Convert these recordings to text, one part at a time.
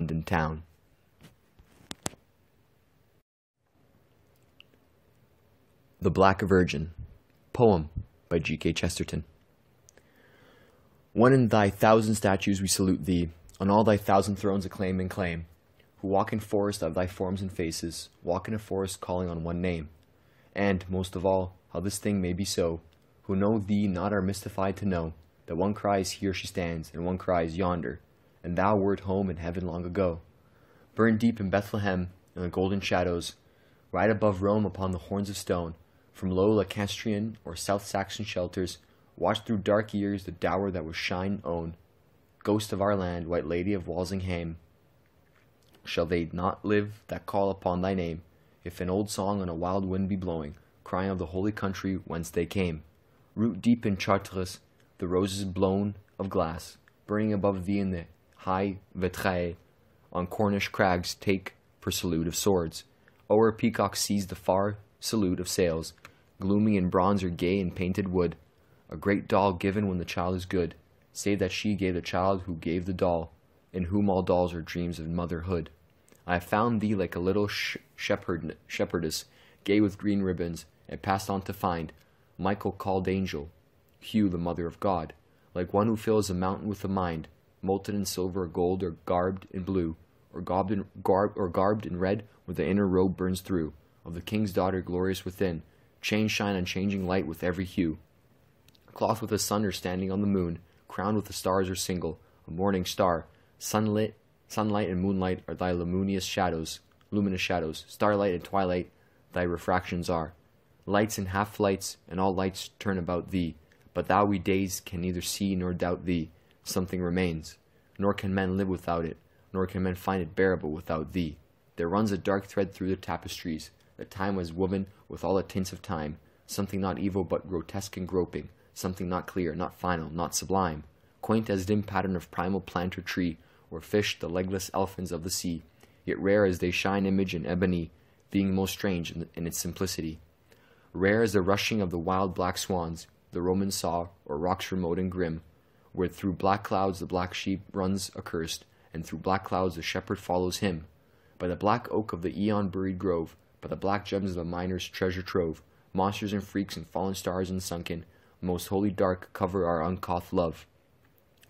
London town. The Black Virgin, poem by G.K. Chesterton. One in thy thousand statues we salute thee, on all thy thousand thrones acclaim and claim, who walk in forest of thy forms and faces, walk in a forest calling on one name. And, most of all, how this thing may be so, who know thee not are mystified to know, that one cries here she stands, and one cries yonder, and thou wert home in heaven long ago. Burned deep in Bethlehem, in the golden shadows, ride above Rome upon the horns of stone, from low Lancastrian or South Saxon shelters, watch through dark years the dower that was shine own. Ghost of our land, white lady of Walsingham, shall they not live that call upon thy name, if an old song on a wild wind be blowing, crying of the holy country whence they came? Root deep in Chartres, the roses blown of glass, burning above thee in the high Vitrailles, on Cornish crags take for salute of swords. O'er peacocks sees the far salute of sails, gloomy in bronze or gay in painted wood. A great doll given when the child is good, save that she gave the child who gave the doll, in whom all dolls are dreams of motherhood. I have found thee like a little shepherdess, gay with green ribbons, and passed on to find Michael called angel, Hugh the mother of God, like one who fills a mountain with a mind, molten in silver or gold, or garbed in blue, or garbed in red, where the inner robe burns through, of the king's daughter glorious within, chains shine unchanging light with every hue. Cloth with the sun or standing on the moon, crowned with the stars or single, a morning star, sunlight and moonlight are thy luminous shadows, starlight and twilight thy refractions are. Lights and half-lights, and all lights turn about thee, but thou we days can neither see nor doubt thee. Something remains, nor can men live without it, nor can men find it bearable without thee. There runs a dark thread through the tapestries, that time was woven with all the tints of time, something not evil but grotesque and groping, something not clear, not final, not sublime, quaint as dim pattern of primal plant or tree, or fish the legless elfins of the sea, yet rare as they shine image in ebony, being most strange in its simplicity. Rare as the rushing of the wild black swans, the Roman saw, or rocks remote and grim, where through black clouds the black sheep runs accursed, and through black clouds the shepherd follows him. By the black oak of the eon-buried grove, by the black gems of the miner's treasure trove, monsters and freaks and fallen stars and sunken, most holy dark cover our uncaught love.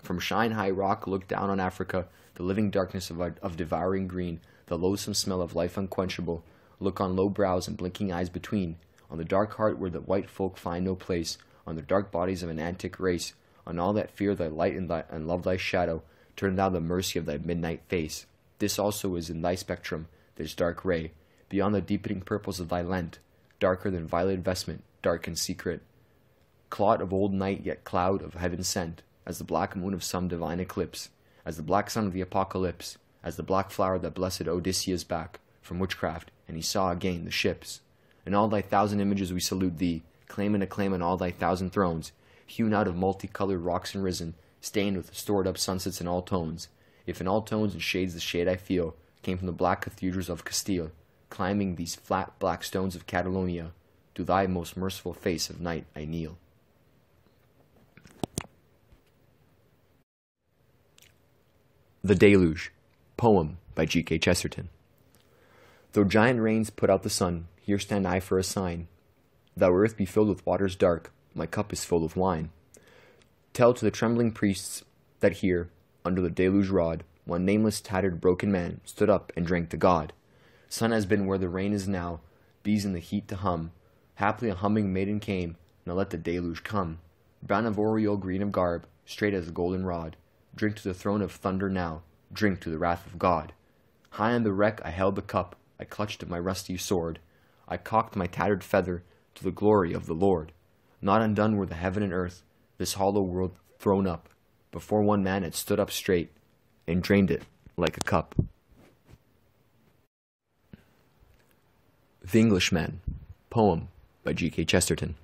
From shine-high rock look down on Africa, the living darkness of devouring green, the loathsome smell of life unquenchable, look on low brows and blinking eyes between, on the dark heart where the white folk find no place, on the dark bodies of an antic race, on all that fear thy light and love thy shadow, turn thou the mercy of thy midnight face. This also is in thy spectrum, this dark ray, beyond the deepening purples of thy lent, darker than violet vestment, dark and secret. Clot of old night, yet cloud of heaven sent, as the black moon of some divine eclipse, as the black sun of the apocalypse, as the black flower that blessed Odysseus back from witchcraft, and he saw again the ships. In all thy thousand images we salute thee, claim and acclaim on all thy thousand thrones, hewn out of multicolored rocks and risen, stained with stored up sunsets in all tones. If in all tones and shades the shade I feel came from the black cathedrals of Castile, climbing these flat black stones of Catalonia, to thy most merciful face of night I kneel. The Deluge, poem by G.K. Chesterton. Though giant rains put out the sun, here stand I for a sign. Though earth be filled with waters dark, my cup is full of wine. Tell to the trembling priests that here, under the deluge rod, one nameless tattered broken man stood up and drank to God. Sun has been where the rain is now, bees in the heat to hum. Haply a humming maiden came, now let the deluge come. Brown of aureole, green of garb, straight as a golden rod. Drink to the throne of thunder now, drink to the wrath of God. High on the wreck I held the cup, I clutched at my rusty sword. I cocked my tattered feather to the glory of the Lord. Not undone were the heaven and earth, this hollow world thrown up, before one man had stood up straight, and drained it like a cup. The Englishman, poem by G.K. Chesterton.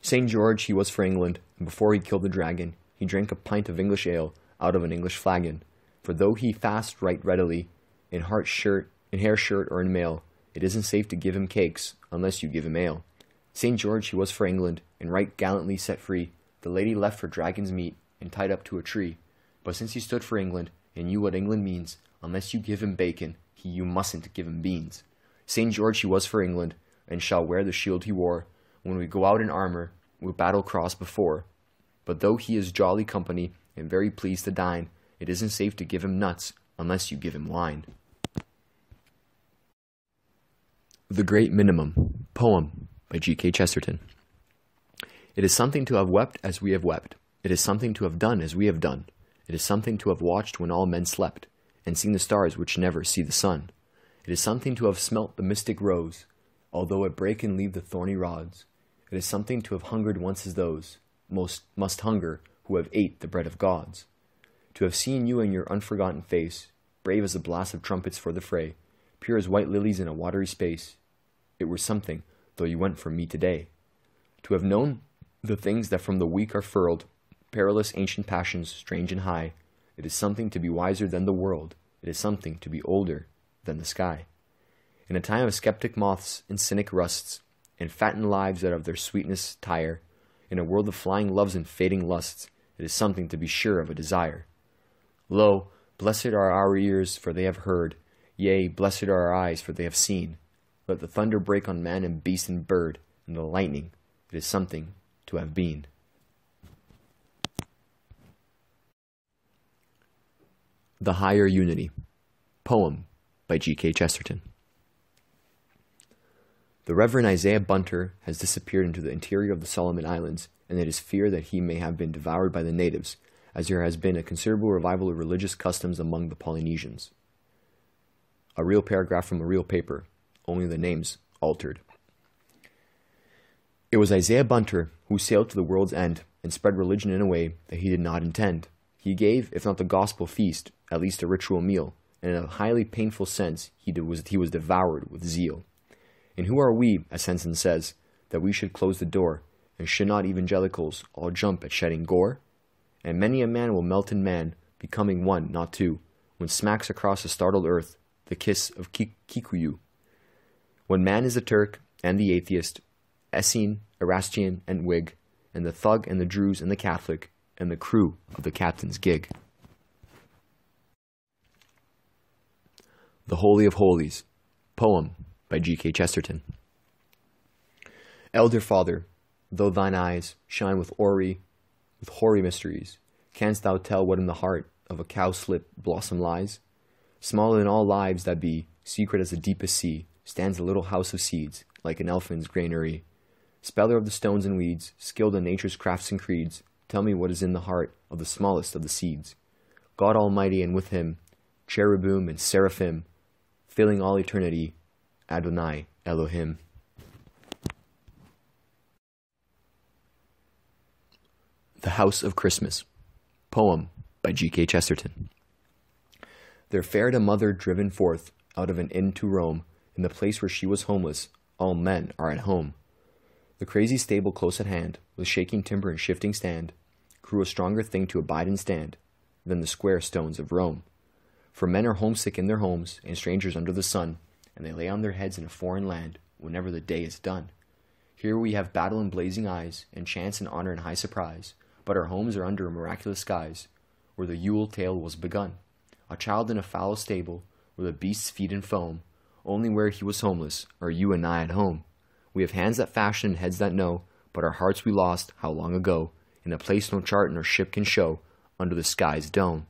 St. George he was for England, and before he killed the dragon, he drank a pint of English ale out of an English flagon. For though he fast right readily, in hair shirt or in mail, it isn't safe to give him cakes, unless you give him ale. St. George he was for England, and right gallantly set free, the lady left for dragon's meat, and tied up to a tree. But since he stood for England, He knew what England means. Unless you give him bacon, you mustn't give him beans. St. George he was for England, and shall wear the shield he wore, when we go out in armour, with battle cross before. But though he is jolly company, and very pleased to dine, it isn't safe to give him nuts, unless you give him wine. The Great Minimum, poem, by G.K. Chesterton. It is something to have wept as we have wept. It is something to have done as we have done. It is something to have watched when all men slept, and seen the stars which never see the sun. It is something to have smelt the mystic rose, although it break and leave the thorny rods. It is something to have hungered once as those most must hunger who have ate the bread of gods. To have seen you in your unforgotten face, brave as a blast of trumpets for the fray, pure as white lilies in a watery space. It were something, though you went from me today. To have known the things that from the weak are furled, perilous ancient passions, strange and high. It is something to be wiser than the world. It is something to be older than the sky. In a time of skeptic moths and cynic rusts, and fattened lives that of their sweetness tire, in a world of flying loves and fading lusts, it is something to be sure of a desire. Lo, blessed are our ears, for they have heard, yea, blessed are our eyes, for they have seen. Let the thunder break on man and beast and bird, and the lightning, it is something to have been. The Higher Unity, poem, by G.K. Chesterton. The Reverend Isaiah Bunter has disappeared into the interior of the Solomon Islands, and it is feared that he may have been devoured by the natives, as there has been a considerable revival of religious customs among the Polynesians. A real paragraph from a real paper, only the names altered. It was Isaiah Bunter who sailed to the world's end and spread religion in a way that he did not intend. He gave, if not the gospel feast, at least a ritual meal, and in a highly painful sense he was devoured with zeal. And who are we, as Henson says, that we should close the door, and should not evangelicals all jump at shedding gore? And many a man will melt in man, becoming one, not two, when smacks across the startled earth the kiss of Kikuyu. When man is the Turk and the atheist, Essene, Erastian, and Whig, and the thug and the Druze and the Catholic, and the crew of the captain's gig. The Holy of Holies, poem, by G.K. Chesterton. Elder Father, though thine eyes shine with hoary mysteries, canst thou tell what in the heart of a cowslip blossom lies? Small in all lives that be, secret as the deepest sea, stands a little house of seeds, like an elfin's granary. Speller of the stones and weeds, skilled in nature's crafts and creeds, tell me what is in the heart of the smallest of the seeds. God Almighty, and with him, cherubim and seraphim, filling all eternity, Adonai Elohim. The House of Christmas, poem, by G.K. Chesterton. There fared a mother driven forth out of an inn to roam, in the place where she was homeless, all men are at home. The crazy stable close at hand, with shaking timber and shifting stand, grew a stronger thing to abide and stand than the square stones of Rome. For men are homesick in their homes, and strangers under the sun, and they lay on their heads in a foreign land whenever the day is done. Here we have battle and blazing eyes, and chance and honor and high surprise, but our homes are under miraculous skies, where the Yule tale was begun. A child in a foul stable, where the beasts feed and foam, only where he was homeless are you and I at home. We have hands that fashion and heads that know, but our hearts we lost how long ago, in a place no chart nor ship can show, under the sky's dome.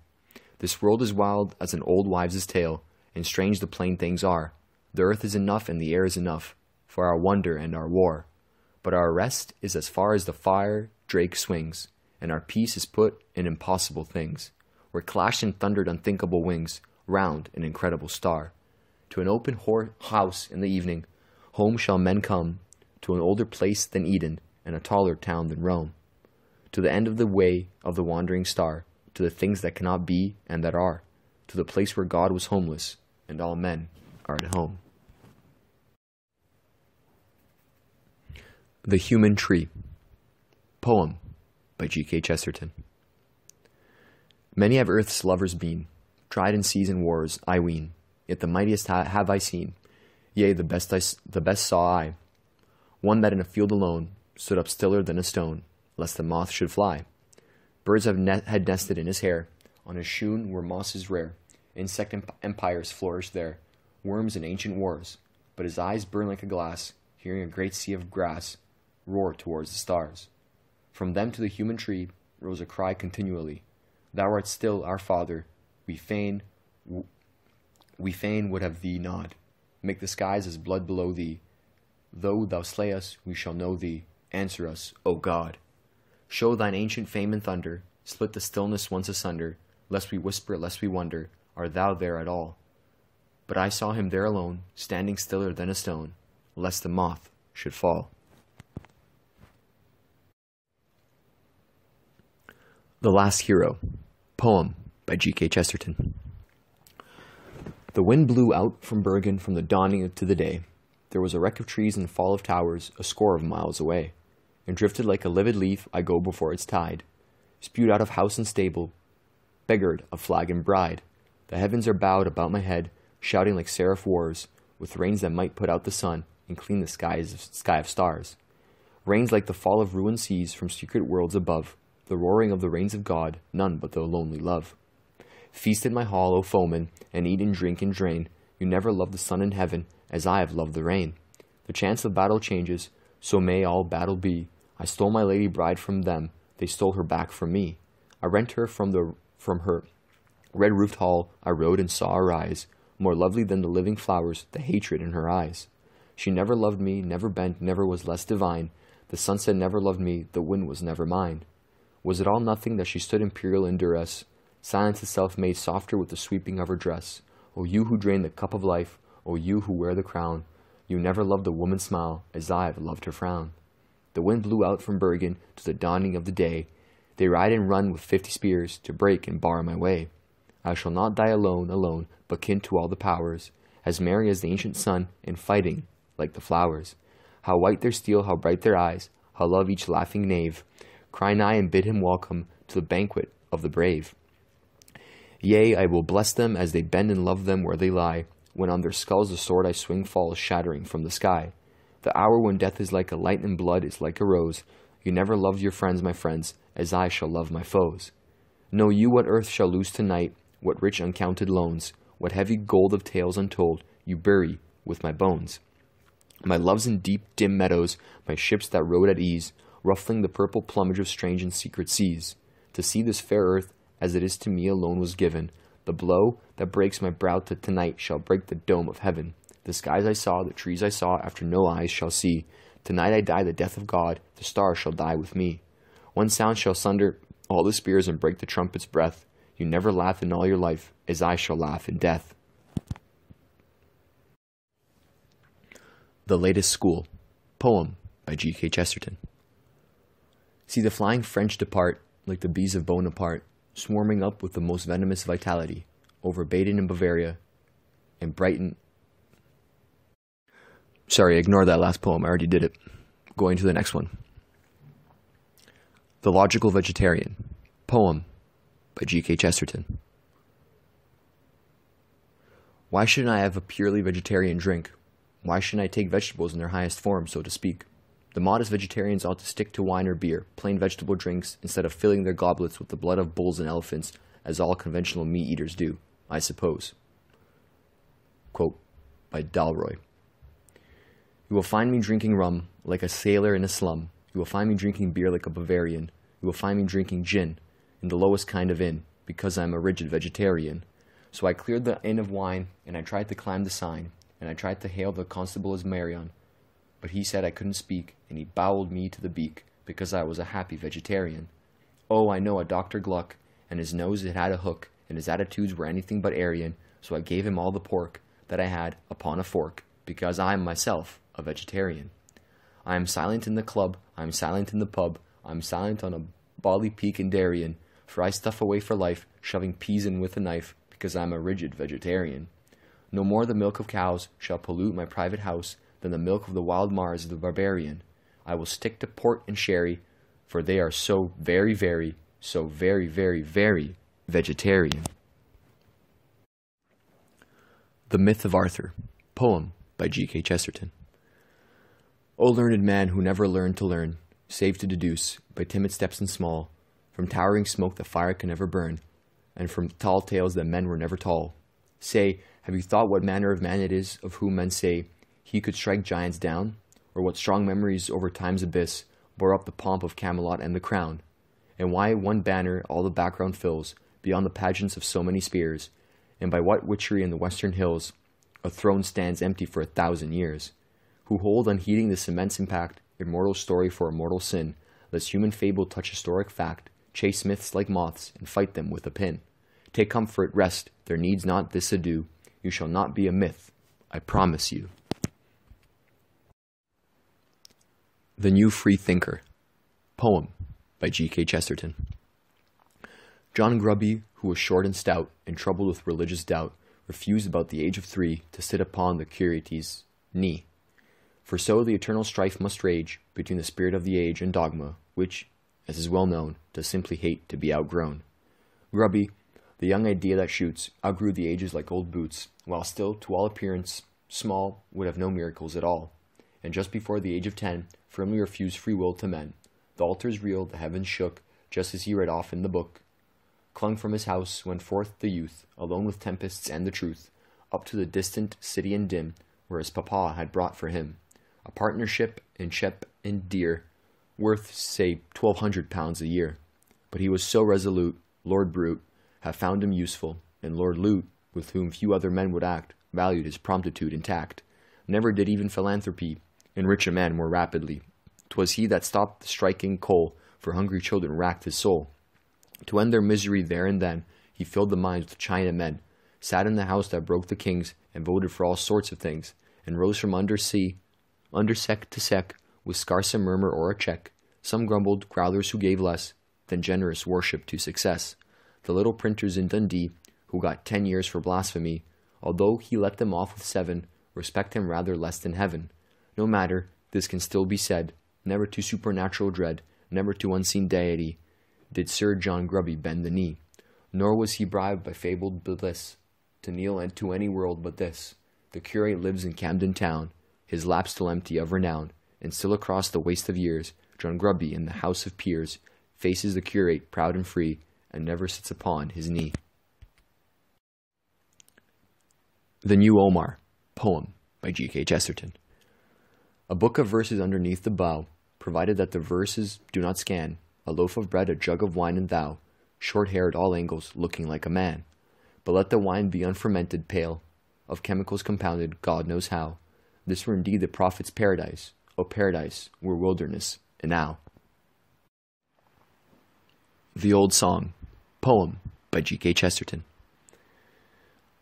This world is wild as an old wives' tale, and strange the plain things are. The earth is enough and the air is enough, for our wonder and our war. But our rest is as far as the fire drake swings, and our peace is put in impossible things, where clashed and thundered unthinkable wings, round an incredible star. To an open house in the evening, home shall men come, to an older place than Eden, and a taller town than Rome. To the end of the way of the wandering star, to the things that cannot be and that are, to the place where God was homeless, and all men are at home. The Human Tree, poem, by G.K. Chesterton. Many have earth's lovers been, tried in seas and wars, I ween, yet the mightiest have I seen, yea, the best saw I, one that in a field alone stood up stiller than a stone, lest the moth should fly. Birds had nested in his hair, On his shoon were mosses rare. Insect empires flourished there, worms and ancient wars. But his eyes burned like a glass, hearing a great sea of grass roar towards the stars. From them to the human tree rose a cry continually, Thou art still our Father, we fain would have thee nod. Make the skies as blood below thee. Though thou slay us, we shall know thee. Answer us, O God. Show thine ancient fame and thunder, split the stillness once asunder, lest we whisper, lest we wonder, art thou there at all? But I saw him there alone, standing stiller than a stone, lest the moth should fall. The Last Hero, poem by G.K. Chesterton. The wind blew out from Bergen from the dawning to the day. There was a wreck of trees and fall of towers a score of miles away. And drifted like a livid leaf I go before its tide, spewed out of house and stable, beggared of flag and bride. The heavens are bowed about my head, shouting like seraph wars, with rains that might put out the sun and clean the sky of stars. Rains like the fall of ruined seas from secret worlds above, the roaring of the rains of God, none but the lonely love. Feast in my hall, O foeman, and eat and drink and drain. You never loved the sun in heaven, as I have loved the rain. The chance of battle changes, so may all battle be. I stole my lady bride from them, they stole her back from me. I rent her from her red-roofed hall, I rode and saw arise, more lovely than the living flowers, the hatred in her eyes. She never loved me, never bent, never was less divine. The sunset never loved me, the wind was never mine. Was it all nothing that she stood imperial in duress? Silence itself made softer with the sweeping of her dress. O you who drain the cup of life, O you who wear the crown, you never loved a woman's smile as I have loved her frown. The wind blew out from Bergen to the dawning of the day. They ride and run with 50 spears to break and bar my way. I shall not die alone, alone, but kin to all the powers, as merry as the ancient sun, and fighting like the flowers. How white their steel, how bright their eyes, how love each laughing knave. Cry nigh and bid him welcome to the banquet of the brave. Yea, I will bless them as they bend and love them where they lie, when on their skulls the sword I swing falls shattering from the sky. The hour when death is like a light and blood is like a rose. You never loved your friends, my friends, as I shall love my foes. Know you what earth shall lose tonight, what rich uncounted loans, what heavy gold of tales untold you bury with my bones. My loves in deep, dim meadows, my ships that rode at ease, ruffling the purple plumage of strange and secret seas. To see this fair earth, as it is to me alone was given, the blow that breaks my brow to tonight shall break the dome of heaven. The skies I saw, the trees I saw, after no eyes shall see. Tonight I die the death of God, the stars shall die with me. One sound shall sunder all the spears and break the trumpet's breath. You never laugh in all your life, as I shall laugh in death. The Latest School, poem by G.K. Chesterton. See the flying French depart, like the bees of Bonaparte, swarming up with the most venomous vitality, over Baden and Bavaria, and Brighton. Sorry, ignore that last poem, I already did it. Going to the next one. The Logical Vegetarian, poem by G.K. Chesterton. Why shouldn't I have a purely vegetarian drink? Why shouldn't I take vegetables in their highest form, so to speak? The modest vegetarians ought to stick to wine or beer, plain vegetable drinks, instead of filling their goblets with the blood of bulls and elephants, as all conventional meat eaters do, I suppose. Quote by Dalroy. You will find me drinking rum like a sailor in a slum. You will find me drinking beer like a Bavarian. You will find me drinking gin in the lowest kind of inn, because I am a rigid vegetarian. So I cleared the inn of wine, and I tried to climb the sign, and I tried to hail the constable as Marion. But he said I couldn't speak, and he bowled me to the beak, because I was a happy vegetarian. Oh, I know a Dr. Gluck, and his nose it had a hook, and his attitudes were anything but Aryan, so I gave him all the pork that I had upon a fork, because I am myself a vegetarian. I am silent in the club, I am silent in the pub, I am silent on a bally peak in Darien, for I stuff away for life, shoving peas in with a knife, because I am a rigid vegetarian. No more the milk of cows shall pollute my private house than the milk of the wild Mars of the barbarian. I will stick to port and sherry, for they are so very, very, so very, very, very vegetarian. The Myth of Arthur, poem by G.K. Chesterton. O learned man who never learned to learn, save to deduce, by timid steps and small, from towering smoke that fire can never burn, and from tall tales that men were never tall. Say, have you thought what manner of man it is of whom men say, he could strike giants down? Or what strong memories over time's abyss bore up the pomp of Camelot and the crown? And why one banner all the background fills, beyond the pageants of so many spears? And by what witchery in the western hills a throne stands empty for 1,000 years? Who hold unheeding this immense impact, immortal story for immortal sin, lest human fable touch historic fact, chase myths like moths, and fight them with a pin. Take comfort, rest, there needs not this ado, you shall not be a myth, I promise you. The New Freethinker, poem by G.K. Chesterton. John Grubby, who was short and stout, and troubled with religious doubt, refused about the age of 3 to sit upon the curate's knee. For so the eternal strife must rage between the spirit of the age and dogma, which, as is well known, does simply hate to be outgrown. Grubby, the young idea that shoots, outgrew the ages like old boots, while still, to all appearance, small, would have no miracles at all. And just before the age of 10, firmly refused free will to men. The altars reeled, the heavens shook, just as he read off in the book. Clung from his house, went forth the youth, alone with tempests and the truth, up to the distant city and dim, where his papa had brought for him a partnership in shep and deer, worth, say, £1,200 a year. But he was so resolute, Lord Brute have found him useful, and Lord Lute, with whom few other men would act, valued his promptitude and tact. Never did even philanthropy enrich a man more rapidly. 'Twas he that stopped the striking coal, for hungry children racked his soul. To end their misery there and then, he filled the minds with China men, sat in the house that broke the kings, and voted for all sorts of things, and rose from under sec to sec, with scarce a murmur or a check. Some grumbled, growlers who gave less than generous worship to success. The little printers in Dundee, who got 10 years for blasphemy, although he let them off with 7, respect him rather less than heaven. No matter, this can still be said, never to supernatural dread, never to unseen deity, did Sir John Grubby bend the knee. Nor was he bribed by fabled bliss to kneel to any world but this. The curate lives in Camden Town, his lap still empty of renown, and still across the waste of years, John Grubby in the House of Peers faces the curate proud and free, and never sits upon his knee. The New Omar, poem by G.K. Chesterton. A book of verses underneath the bough, provided that the verses do not scan, a loaf of bread, a jug of wine, and thou, short-haired all angles, looking like a man. But let the wine be unfermented, pale, of chemicals compounded, God knows how. This were indeed the prophet's paradise, O paradise, were wilderness, enow. The Old Song, poem by G.K. Chesterton.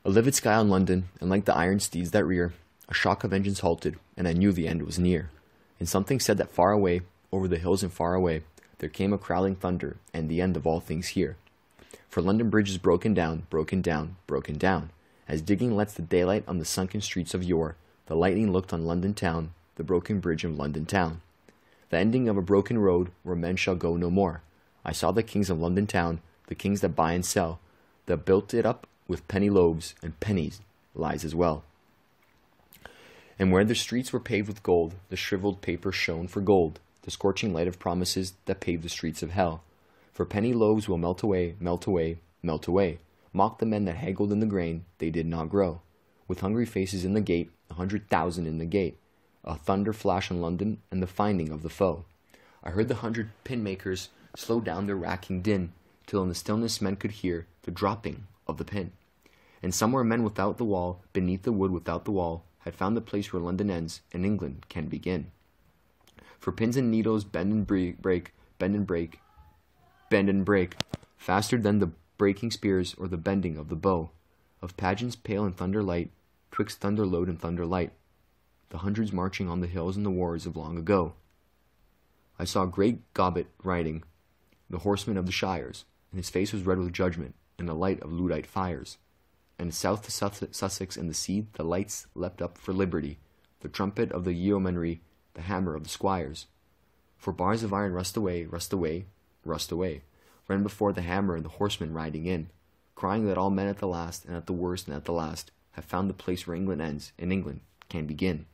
A livid sky on London, and like the iron steeds that rear, a shock of engines halted, and I knew the end was near. And something said that far away, over the hills and far away, there came a crowding thunder, and the end of all things here. For London Bridge is broken down, broken down, broken down. As digging lets the daylight on the sunken streets of yore, the lightning looked on London town, the broken bridge of London town. The ending of a broken road, where men shall go no more. I saw the kings of London town, the kings that buy and sell, that built it up with penny loaves, and pennies lies as well. And where the streets were paved with gold, the shriveled paper shone for gold, the scorching light of promises that paved the streets of hell. For penny loaves will melt away, melt away, melt away. Mock the men that haggled in the grain, they did not grow. With hungry faces in the gate, 100,000 in the gate. A thunder flash on London, and the finding of the foe. I heard the 100 pin makers slow down their racking din, till in the stillness men could hear the dropping of the pin. And somewhere men without the wall, beneath the wood without the wall, had found the place where London ends and England can begin. For pins and needles bend and break, bend and break, bend and break, faster than the breaking spears or the bending of the bow. Of pageants pale and thunder light, twixt thunder load and thunder light, the hundreds marching on the hills in the wars of long ago. I saw great Gobbet riding, the horseman of the shires, and his face was red with judgment, and the light of Luddite fires. And south to Sussex and the sea the lights leapt up for liberty, the trumpet of the yeomanry, the hammer of the squires. For bars of iron rust away, rust away, rust away, ran before the hammer and the horsemen riding in, crying that all men at the last, and at the worst, and at the last, have found the place where England ends, and England can begin.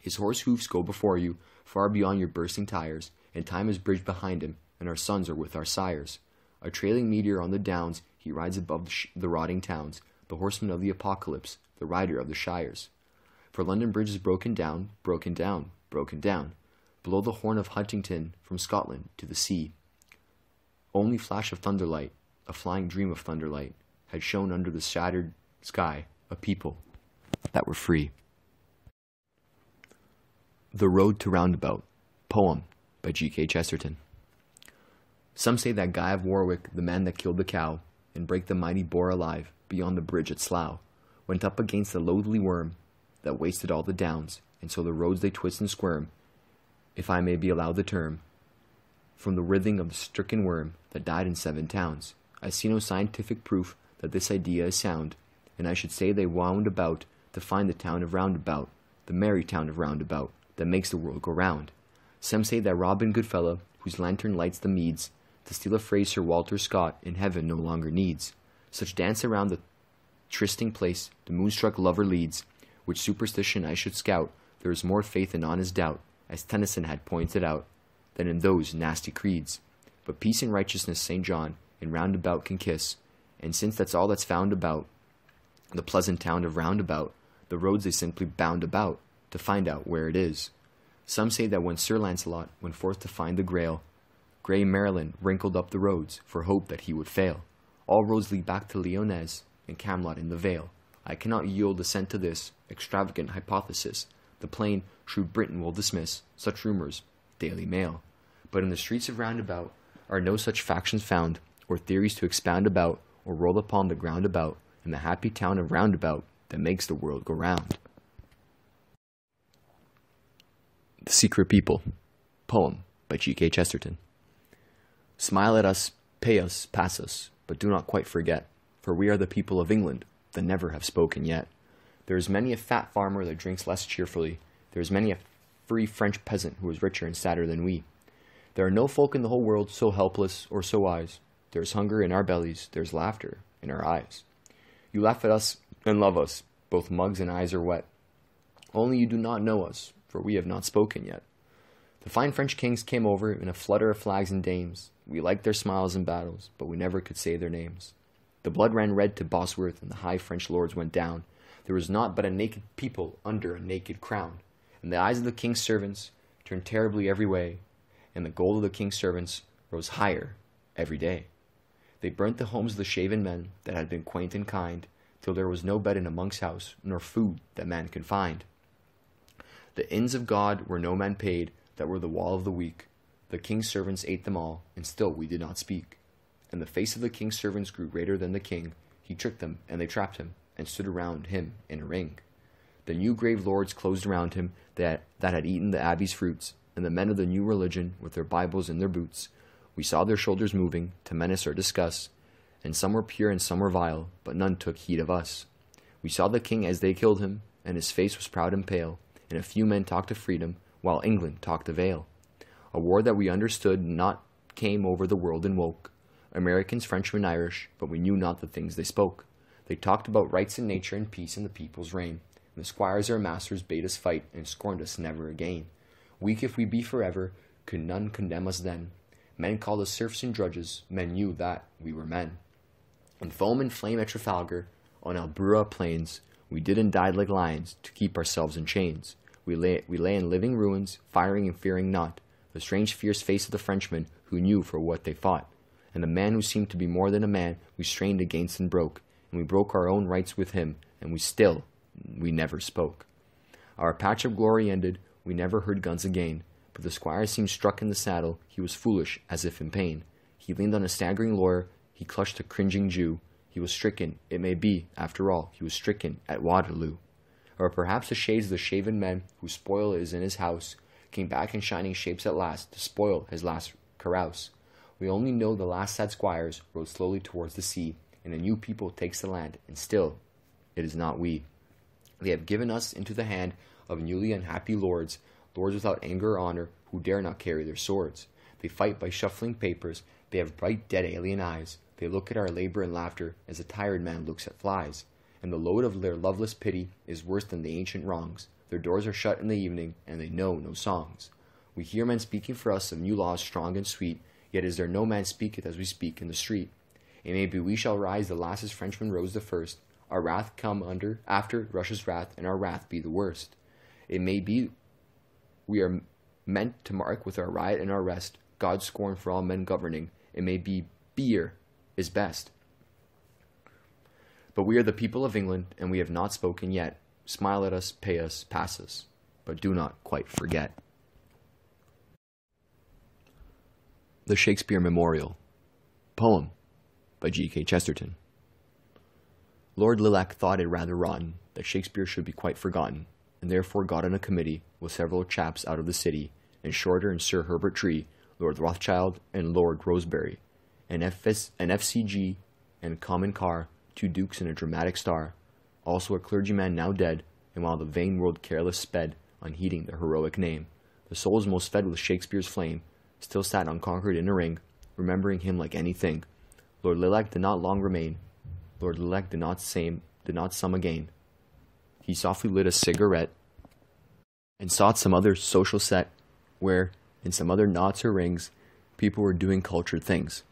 His horse hoofs go before you, far beyond your bursting tires, and time is bridged behind him, and our sons are with our sires. A trailing meteor on the downs, He rides above the rotting towns, the horseman of the apocalypse, the rider of the shires. For London Bridge is broken down, broken down, broken down, below the horn of Huntington, from Scotland to the sea. Only flash of thunderlight, a flying dream of thunderlight, had shone under the shattered sky, a people that were free. The Road to Roundabout, poem by G.K. Chesterton. Some say that Guy of Warwick, the man that killed the cow, and brake the mighty boar alive beyond the bridge at Slough, went up against the loathly worm that wasted all the downs, and so the roads they twist and squirm, if I may be allowed the term, from the writhing of the stricken worm that died in 7 towns. I see no scientific proof that this idea is sound, and I should say they wound about to find the town of Roundabout, the merry town of Roundabout, that makes the world go round. Some say that Robin Goodfellow, whose lantern lights the meads, to steal a phrase Sir Walter Scott in heaven no longer needs. Such dance around the trysting place the moonstruck lover leads, which superstition I should scout. There is more faith in honest doubt, as Tennyson had pointed out, than in those nasty creeds. But peace and righteousness St. John in Roundabout can kiss, and since that's all that's found about the pleasant town of Roundabout, the roads they simply bound about to find out where it is. Some say that when Sir Lancelot went forth to find the Grail, grey Merlin wrinkled up the roads for hope that he would fail. All roads lead back to Lyonesse and Camelot in the Vale. I cannot yield assent to this extravagant hypothesis. The plain, shrewd Briton will dismiss such rumours, Daily Mail. But in the streets of Roundabout are no such factions found, or theories to expound about, or roll upon the ground about, in the happy town of Roundabout that makes the world go round. The Secret People, poem by G.K. Chesterton. Smile at us, pay us, pass us, but do not quite forget, for we are the people of England that never have spoken yet. There is many a fat farmer that drinks less cheerfully. There is many a free French peasant who is richer and sadder than we. There are no folk in the whole world so helpless or so wise. There is hunger in our bellies, there is laughter in our eyes. You laugh at us and love us, both mugs and eyes are wet. Only you do not know us, for we have not spoken yet. The fine French kings came over in a flutter of flags and dames. We liked their smiles and battles, but we never could say their names. The blood ran red to Bosworth, and the high French lords went down. There was naught but a naked people under a naked crown. And the eyes of the king's servants turned terribly every way, and the gold of the king's servants rose higher every day. They burnt the homes of the shaven men that had been quaint and kind, till there was no bed in a monk's house, nor food that man could find. The inns of God were no man paid, that were the wall of the weak. The king's servants ate them all, and still we did not speak. And the face of the king's servants grew greater than the king. He tricked them, and they trapped him, and stood around him in a ring. The new grave lords closed around him that had eaten the abbey's fruits, and the men of the new religion with their Bibles in their boots. We saw their shoulders moving to menace or discuss, and some were pure and some were vile, but none took heed of us. We saw the king as they killed him, and his face was proud and pale, and a few men talked of freedom, while England talked of ale. A war that we understood not came over the world and woke Americans, Frenchmen, Irish, but we knew not the things they spoke. They talked about rights and nature and peace and the people's reign. And the squires our masters bade us fight and scorned us never again. Weak if we be forever, could none condemn us then. Men called us serfs and drudges, men knew that we were men. In foam and flame at Trafalgar, on Albuera plains, we did and died like lions to keep ourselves in chains. We lay in living ruins, firing and fearing not the strange fierce face of the Frenchman who knew for what they fought. And the man who seemed to be more than a man we strained against and broke, and we broke our own rights with him, and we never spoke. Our patch of glory ended, we never heard guns again, but the squire seemed struck in the saddle, he was foolish, as if in pain. He leaned on a staggering lawyer, he clutched a cringing Jew, he was stricken, it may be, after all, he was stricken at Waterloo. Or perhaps the shades of the shaven men, whose spoil is in his house, came back in shining shapes at last, to spoil his last carouse. We only know the last sad squires rode slowly towards the sea, and a new people takes the land, and still it is not we. They have given us into the hand of newly unhappy lords, lords without anger or honor, who dare not carry their swords. They fight by shuffling papers, they have bright dead alien eyes, they look at our labor and laughter as a tired man looks at flies, and the load of their loveless pity is worse than the ancient wrongs. Their doors are shut in the evening, and they know no songs. We hear men speaking for us of new laws strong and sweet, yet is there no man speaketh as we speak in the street. It may be we shall rise the last as Frenchman rose the first. Our wrath come after Russia's wrath, and our wrath be the worst. It may be we are meant to mark with our riot and our rest God's scorn for all men governing. It may be beer is best. But we are the people of England, and we have not spoken yet. Smile at us, pay us, pass us, but do not quite forget. The Shakespeare Memorial, poem by G.K. Chesterton. Lord Lilac thought it rather rotten that Shakespeare should be quite forgotten, and therefore got on a committee with several chaps out of the city, and Shorter and Sir Herbert Tree, Lord Rothschild and Lord Rosebery, and FCG and Common Car, 2 dukes and a dramatic star, also a clergyman now dead, and while the vain world careless sped, unheeding the heroic name, the souls most fed with Shakespeare's flame still sat unconquered in a ring, remembering him like anything. Lord Lilac did not long remain. Lord Lilac did not sum again. He softly lit a cigarette and sought some other social set where, in some other knots or rings, people were doing cultured things.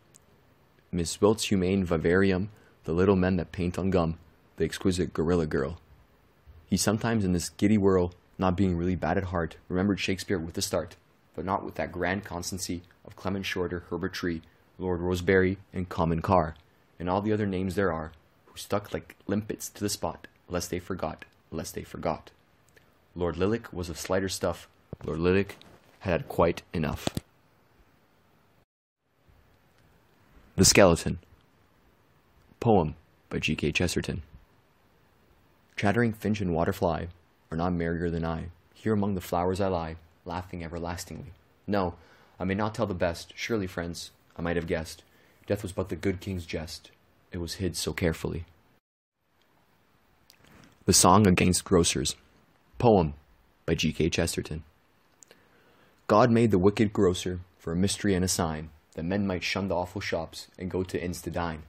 Miss Wilt's humane vivarium, the little men that paint on gum, the exquisite gorilla girl. He sometimes in this giddy whirl, not being really bad at heart, remembered Shakespeare with a start, but not with that grand constancy of Clement Shorter, Herbert Tree, Lord Rosebery, and Common Car, and all the other names there are, who stuck like limpets to the spot, lest they forgot. Lord Lilac was of slighter stuff. Lord Lilac had quite enough. The Skeleton, poem by G.K. Chesterton. Chattering finch and waterfly are not merrier than I. Here among the flowers I lie, laughing everlastingly. No, I may not tell the best. Surely, friends, I might have guessed. Death was but the good king's jest. It was hid so carefully. The Song Against Grocers, poem by G.K. Chesterton. God made the wicked grocer for a mystery and a sign, that men might shun the awful shops and go to inns to dine,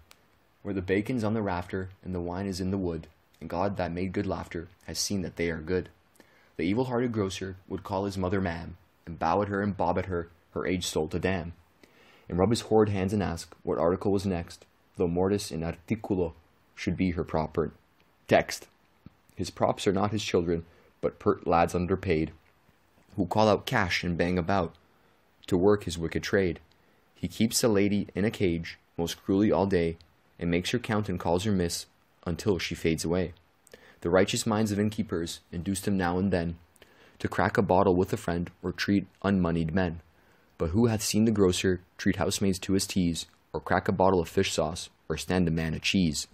where the bacon's on the rafter and the wine is in the wood, and God that made good laughter has seen that they are good. The evil-hearted grocer would call his mother ma'am, and bow at her and bob at her, her aged soul to damn, and rub his horrid hands and ask what article was next, though mortis in articulo should be her proper text. His props are not his children, but pert lads underpaid, who call out cash and bang about, to work his wicked trade. He keeps a lady in a cage, most cruelly all day, and makes her count and calls her miss, until she fades away. The righteous minds of innkeepers induced him now and then to crack a bottle with a friend, or treat unmoneyed men. But who hath seen the grocer treat housemaids to his teas, or crack a bottle of fish sauce, or stand a man a cheese?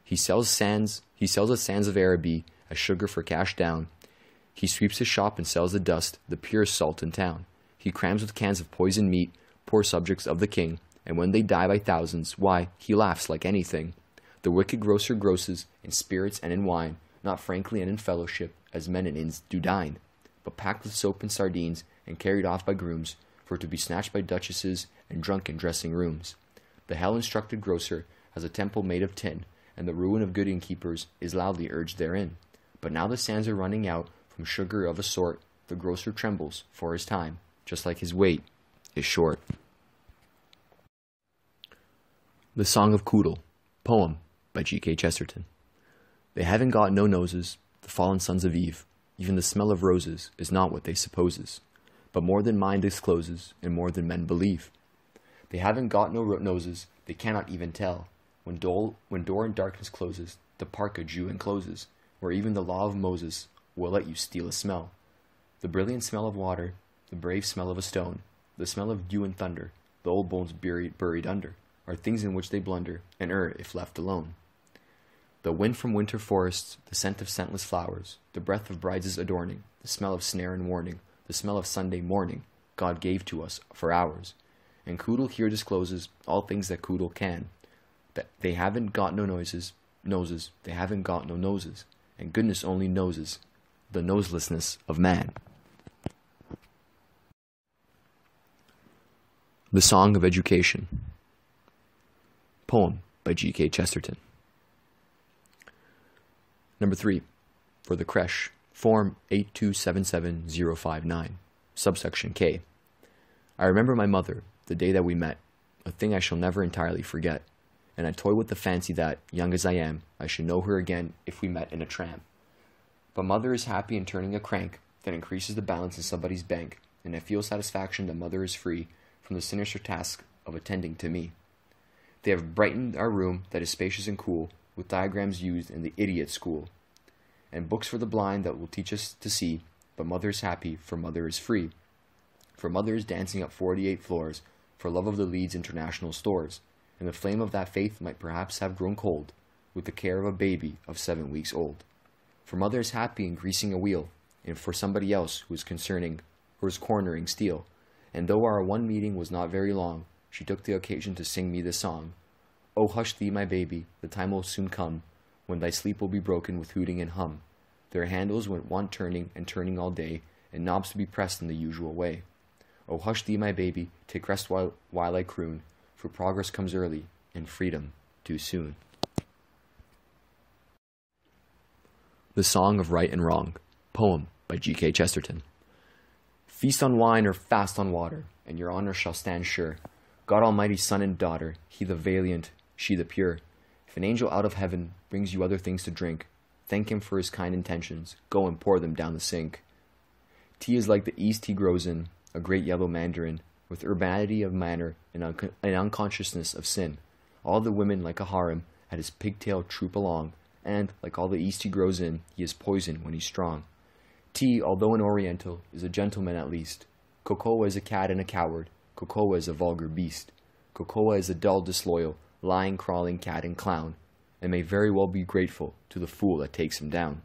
He sells the sands of Araby as sugar for cash down. He sweeps his shop and sells the dust, the purest salt in town. He crams with cans of poisoned meat, poor subjects of the king, and when they die by thousands, why, he laughs like anything. The wicked grocer grosses in spirits and in wine, not frankly and in fellowship, as men in inns do dine, but packed with soap and sardines, and carried off by grooms, for to be snatched by duchesses, and drunk in dressing rooms. The hell-instructed grocer has a temple made of tin, and the ruin of good innkeepers is loudly urged therein. But now the sands are running out from sugar of a sort, the grocer trembles for his time, just like his weight is short. The Song of Quoodle, poem by G.K. Chesterton. They haven't got no noses, the fallen sons of Eve. Even the smell of roses is not what they supposes, but more than mind discloses, and more than men believe. They haven't got no noses, they cannot even tell. When door in darkness closes, the park a Jew encloses, where even the law of Moses will let you steal a smell. The brilliant smell of water, the brave smell of a stone, the smell of dew and thunder, the old bones buried under, are things in which they blunder, and err if left alone. The wind from winter forests, the scent of scentless flowers, the breath of brides' adorning, the smell of snare and warning, the smell of Sunday morning, God gave to us for ours. And Quoodle here discloses all things that Quoodle can. That they haven't got no noses, they haven't got no noses, and goodness only noses the noselessness of man. The Song of Education, poem by G.K. Chesterton. Number 3. For the creche, Form 8277059, subsection K. I remember my mother, the day that we met, a thing I shall never entirely forget. and I toy with the fancy that, young as I am, I should know her again if we met in a tram. But mother is happy in turning a crank that increases the balance in somebody's bank, and I feel satisfaction that mother is free from the sinister task of attending to me. They have brightened our room that is spacious and cool, with diagrams used in the idiot school, and books for the blind that will teach us to see, but mother is happy, for mother is free. For mother is dancing up 48 floors, for love of the Leeds International Stores, and the flame of that faith might perhaps have grown cold, with the care of a baby of 7 weeks old. For mother is happy in greasing a wheel, and for somebody else who is cornering steel, and though our one meeting was not very long, she took the occasion to sing me this song. Oh, hush thee, my baby, the time will soon come, when thy sleep will be broken with hooting and hum. There are handles went want turning and turning all day, and knobs to be pressed in the usual way. Oh, hush thee, my baby, take rest while I croon, for progress comes early, and freedom too soon. The Song of Right and Wrong, poem by G.K. Chesterton. Feast on wine or fast on water, and your honor shall stand sure. God Almighty's son and daughter, he the valiant, she the pure. If an angel out of heaven brings you other things to drink, thank him for his kind intentions, go and pour them down the sink. Tea is like the east he grows in, a great yellow mandarin, with urbanity of manner and unconsciousness of sin. All the women, like a harem, at his pigtail troop along, and, like all the east he grows in, he is poison when he's strong. Tea, although an oriental, is a gentleman at least. Cocoa is a cat and a coward. Cocoa is a vulgar beast. Cocoa is a dull, disloyal, lying, crawling cat and clown, and may very well be grateful to the fool that takes him down.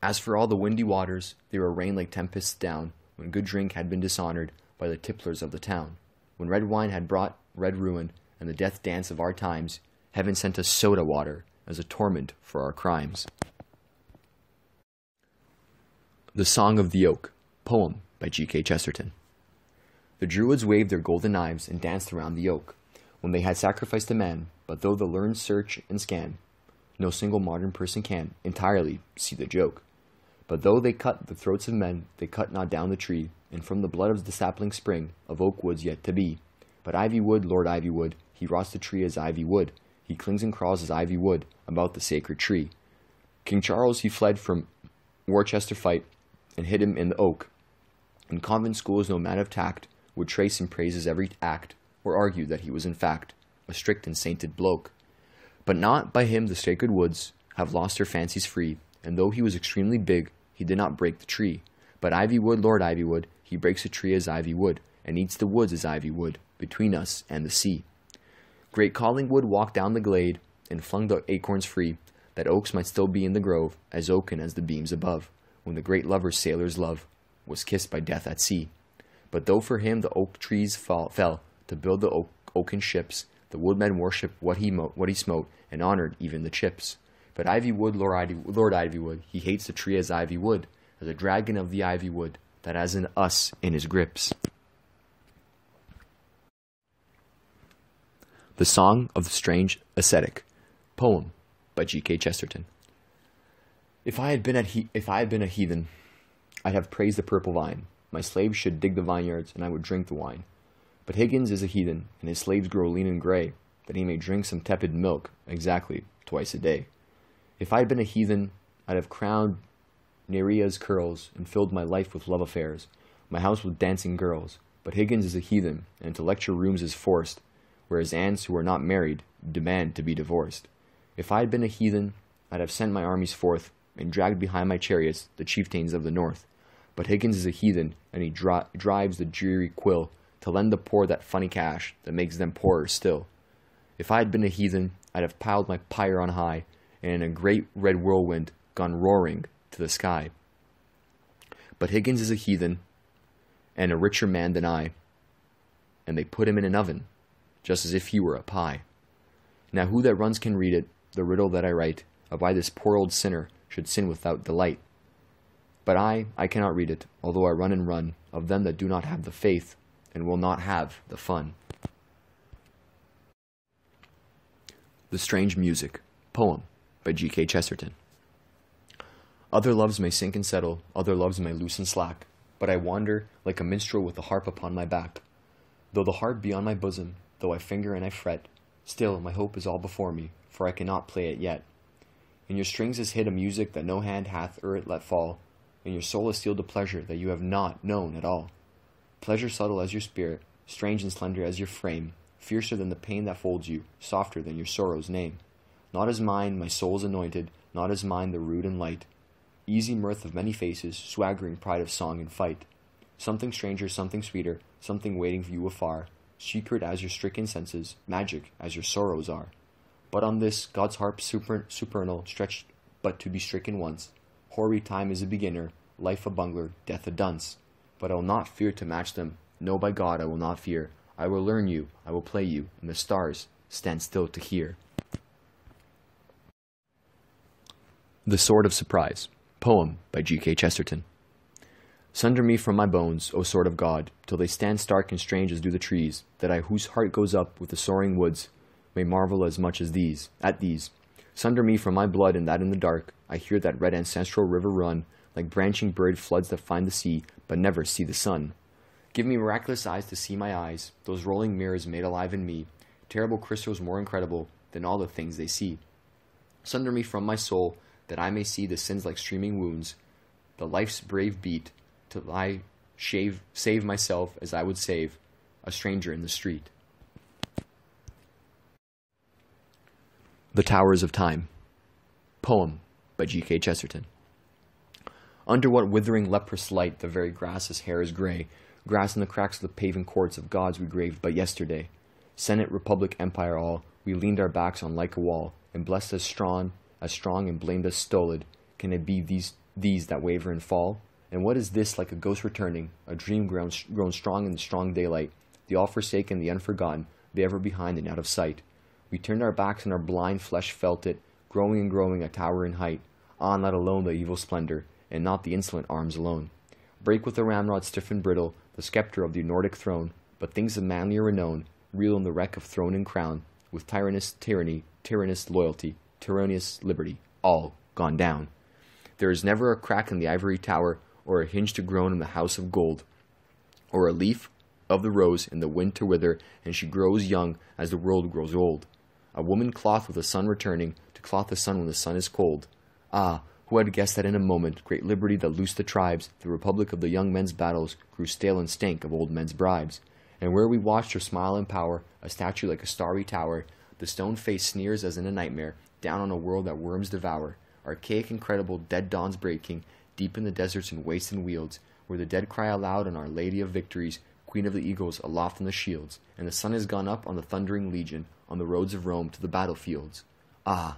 As for all the windy waters, they were rained like tempests down, when good drink had been dishonored by the tipplers of the town. When red wine had brought red ruin, and the death dance of our times, heaven sent us soda water as a torment for our crimes. The Song of the Oak, poem by G.K. Chesterton. The Druids waved their golden knives and danced around the oak, when they had sacrificed a man, but though the learned search and scan, no single modern person can entirely see the joke. But though they cut the throats of men, they cut not down the tree, and from the blood of the sapling spring of oak woods yet to be. But Ivywood, Lord Ivywood, he rots the tree as ivy would, he clings and crawls as ivy would about the sacred tree. King Charles he fled from Worcester fight, and hid him in the oak. In convent schools no man of tact would trace and praise his every act, or argue that he was in fact a strict and sainted bloke. But not by him the sacred woods have lost their fancies free, and though he was extremely big, he did not break the tree. But Ivywood, Lord Ivywood, he breaks a tree as ivy would, and eats the woods as ivy would, between us and the sea. Great Collingwood walked down the glade, and flung the acorns free, that oaks might still be in the grove, as oaken as the beams above, when the great lover's sailor's love was kissed by death at sea. But though for him the oak trees fell to build the oaken ships, the woodmen worshipped what he smote, and honored even the chips. But Ivywood, Lord Ivywood, he hates the tree as ivy would, as a dragon of the ivy wood, that has us in his grips. The Song of the Strange Ascetic, poem by G.K. Chesterton. If I had been a heathen, I'd have praised the purple vine. My slaves should dig the vineyards, and I would drink the wine. But Higgins is a heathen, and his slaves grow lean and gray, that he may drink some tepid milk exactly twice a day. If I had been a heathen, I'd have crowned Nereia's curls and filled my life with love affairs, my house with dancing girls. But Higgins is a heathen, and to lecture rooms is forced, whereas aunts who are not married demand to be divorced. If I had been a heathen, I'd have sent my armies forth, and dragged behind my chariots the chieftains of the north. But Higgins is a heathen, and he drives the dreary quill to lend the poor that funny cash that makes them poorer still. If I had been a heathen, I'd have piled my pyre on high, and in a great red whirlwind gone roaring to the sky. But Higgins is a heathen, and a richer man than I, and they put him in an oven, just as if he were a pie. Now who that runs can read it, the riddle that I write, of why this poor old sinner should sin without delight. But I cannot read it, although I run and run, of them that do not have the faith, and will not have the fun. The Strange Music, poem by G.K. Chesterton. Other loves may sink and settle, other loves may loose and slack, but I wander like a minstrel with a harp upon my back. Though the harp be on my bosom, though I finger and I fret, Still, my hope is all before me, for I cannot play it yet. In your strings is hid a music that no hand hath ere it let fall. In your soul is sealed a pleasure that you have not known at all. Pleasure subtle as your spirit, strange and slender as your frame, fiercer than the pain that folds you, softer than your sorrow's name. Not as mine, my soul's anointed, not as mine the rude and light. Easy mirth of many faces, swaggering pride of song and fight. Something stranger, something sweeter, something waiting for you afar, secret as your stricken senses, magic as your sorrows are. But on this, God's harp supernal, stretched but to be stricken once. Hoary time is a beginner, life a bungler, death a dunce. But I will not fear to match them, no, by God, I will not fear. I will learn you, I will play you, and the stars stand still to hear. The Sword of Surprise, poem by G.K. Chesterton. Sunder me from my bones, O sword of God, till they stand stark and strange as do the trees, that I whose heart goes up with the soaring woods may marvel as much as at these. Sunder me from my blood, and that in the dark I hear that red ancestral river run, like branching bird floods that find the sea, but never see the sun. Give me miraculous eyes to see my eyes, those rolling mirrors made alive in me, terrible crystals more incredible than all the things they see. Sunder me from my soul, that I may see the sins like streaming wounds, the life's brave beat, till I save myself as I would save a stranger in the street. The Towers of Time, poem by G.K. Chesterton. Under what withering leprous light the very grass's hair is gray, grass in the cracks of the paving courts of gods we graved but yesterday. Senate, republic, empire all, we leaned our backs on like a wall, and blessed as strong and blamed as stolid, can it be these that waver and fall? And what is this like a ghost returning, a dream grown strong in the strong daylight, the all-forsaken, the unforgotten, the ever behind and out of sight? We turned our backs and our blind flesh felt it, growing and growing a tower in height, on let alone the evil splendor, and not the insolent arms alone. Break with the ramrod stiff and brittle, the scepter of the Nordic throne, but things of manlier renown, reel in the wreck of throne and crown, with tyrannous tyranny, tyrannous loyalty, tyrannous liberty, all gone down. There is never a crack in the ivory tower, or a hinge to groan in the house of gold, or a leaf of the rose in the wind to wither, and she grows young as the world grows old. A woman cloth with the sun returning, to cloth the sun when the sun is cold. Ah, who had guessed that in a moment, great liberty that loosed the tribes, the republic of the young men's battles, grew stale and stank of old men's bribes. And where we watched her smile and power, a statue like a starry tower, the stone face sneers as in a nightmare, down on a world that worms devour. Archaic, incredible, dead dawns breaking, deep in the deserts and wastes and wields, where the dead cry aloud on Our Lady of Victories, Queen of the Eagles, aloft on the shields, and the sun has gone up on the thundering legion, on the roads of Rome to the battlefields. Ah!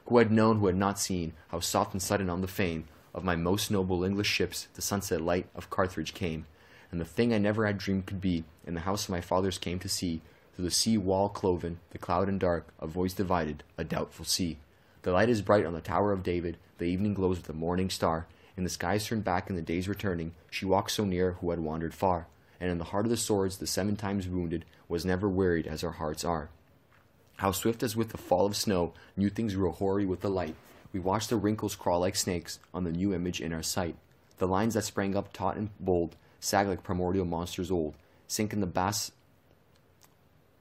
Who had known, who had not seen, how soft and sudden on the fame of my most noble English ships the sunset light of Carthage came, and the thing I never had dreamed could be, in the house of my fathers came to see, through the sea wall cloven, the cloud and dark, a voice divided, a doubtful sea. The light is bright on the Tower of David, the evening glows with the morning star, and the skies turn back and the days returning, she walks so near who had wandered far, and in the heart of the swords, the 7 times wounded, was never wearied as our hearts are. How swift as with the fall of snow, new things grow hoary with the light. We watch the wrinkles crawl like snakes on the new image in our sight. The lines that sprang up taut and bold, sag like primordial monsters old, sink in the bas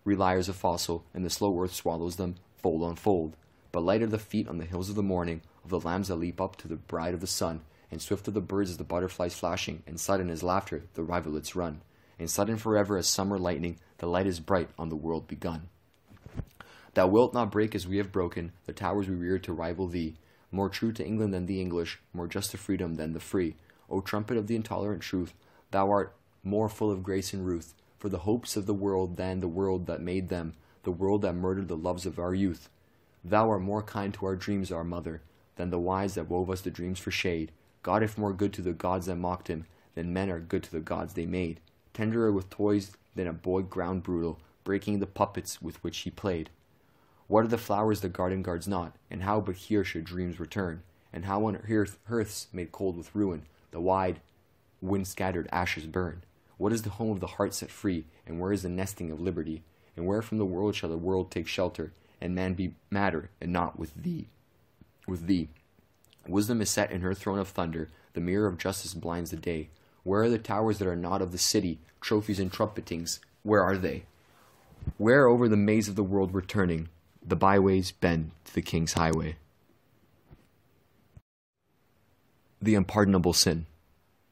reliers of fossil, and the slow earth swallows them, fold on fold. But light are the feet on the hills of the morning, of the lambs that leap up to the bride of the sun, and swift are the birds as the butterflies flashing, and sudden as laughter the rivulets run, and sudden forever as summer lightning, the light is bright on the world begun. Thou wilt not break as we have broken, the towers we reared to rival thee, more true to England than the English, more just to freedom than the free. O trumpet of the intolerant truth, thou art more full of grace and ruth, for the hopes of the world than the world that made them, the world that murdered the loves of our youth. Thou art more kind to our dreams, our mother, than the wise that wove us the dreams for shade. God if more good to the gods that mocked him, than men are good to the gods they made. Tenderer with toys than a boy ground brutal, breaking the puppets with which he played. What are the flowers the garden guards not, and how but here should dreams return, and how on hearths made cold with ruin, the wide wind-scattered ashes burn? What is the home of the heart set free, and where is the nesting of liberty? And where from the world shall the world take shelter, and man be matter, and not with thee? Wisdom is set in her throne of thunder, the mirror of justice blinds the day. Where are the towers that are not of the city, trophies and trumpetings, where are they? Where over the maze of the world we're turning, the byways bend to the King's highway. The Unpardonable Sin.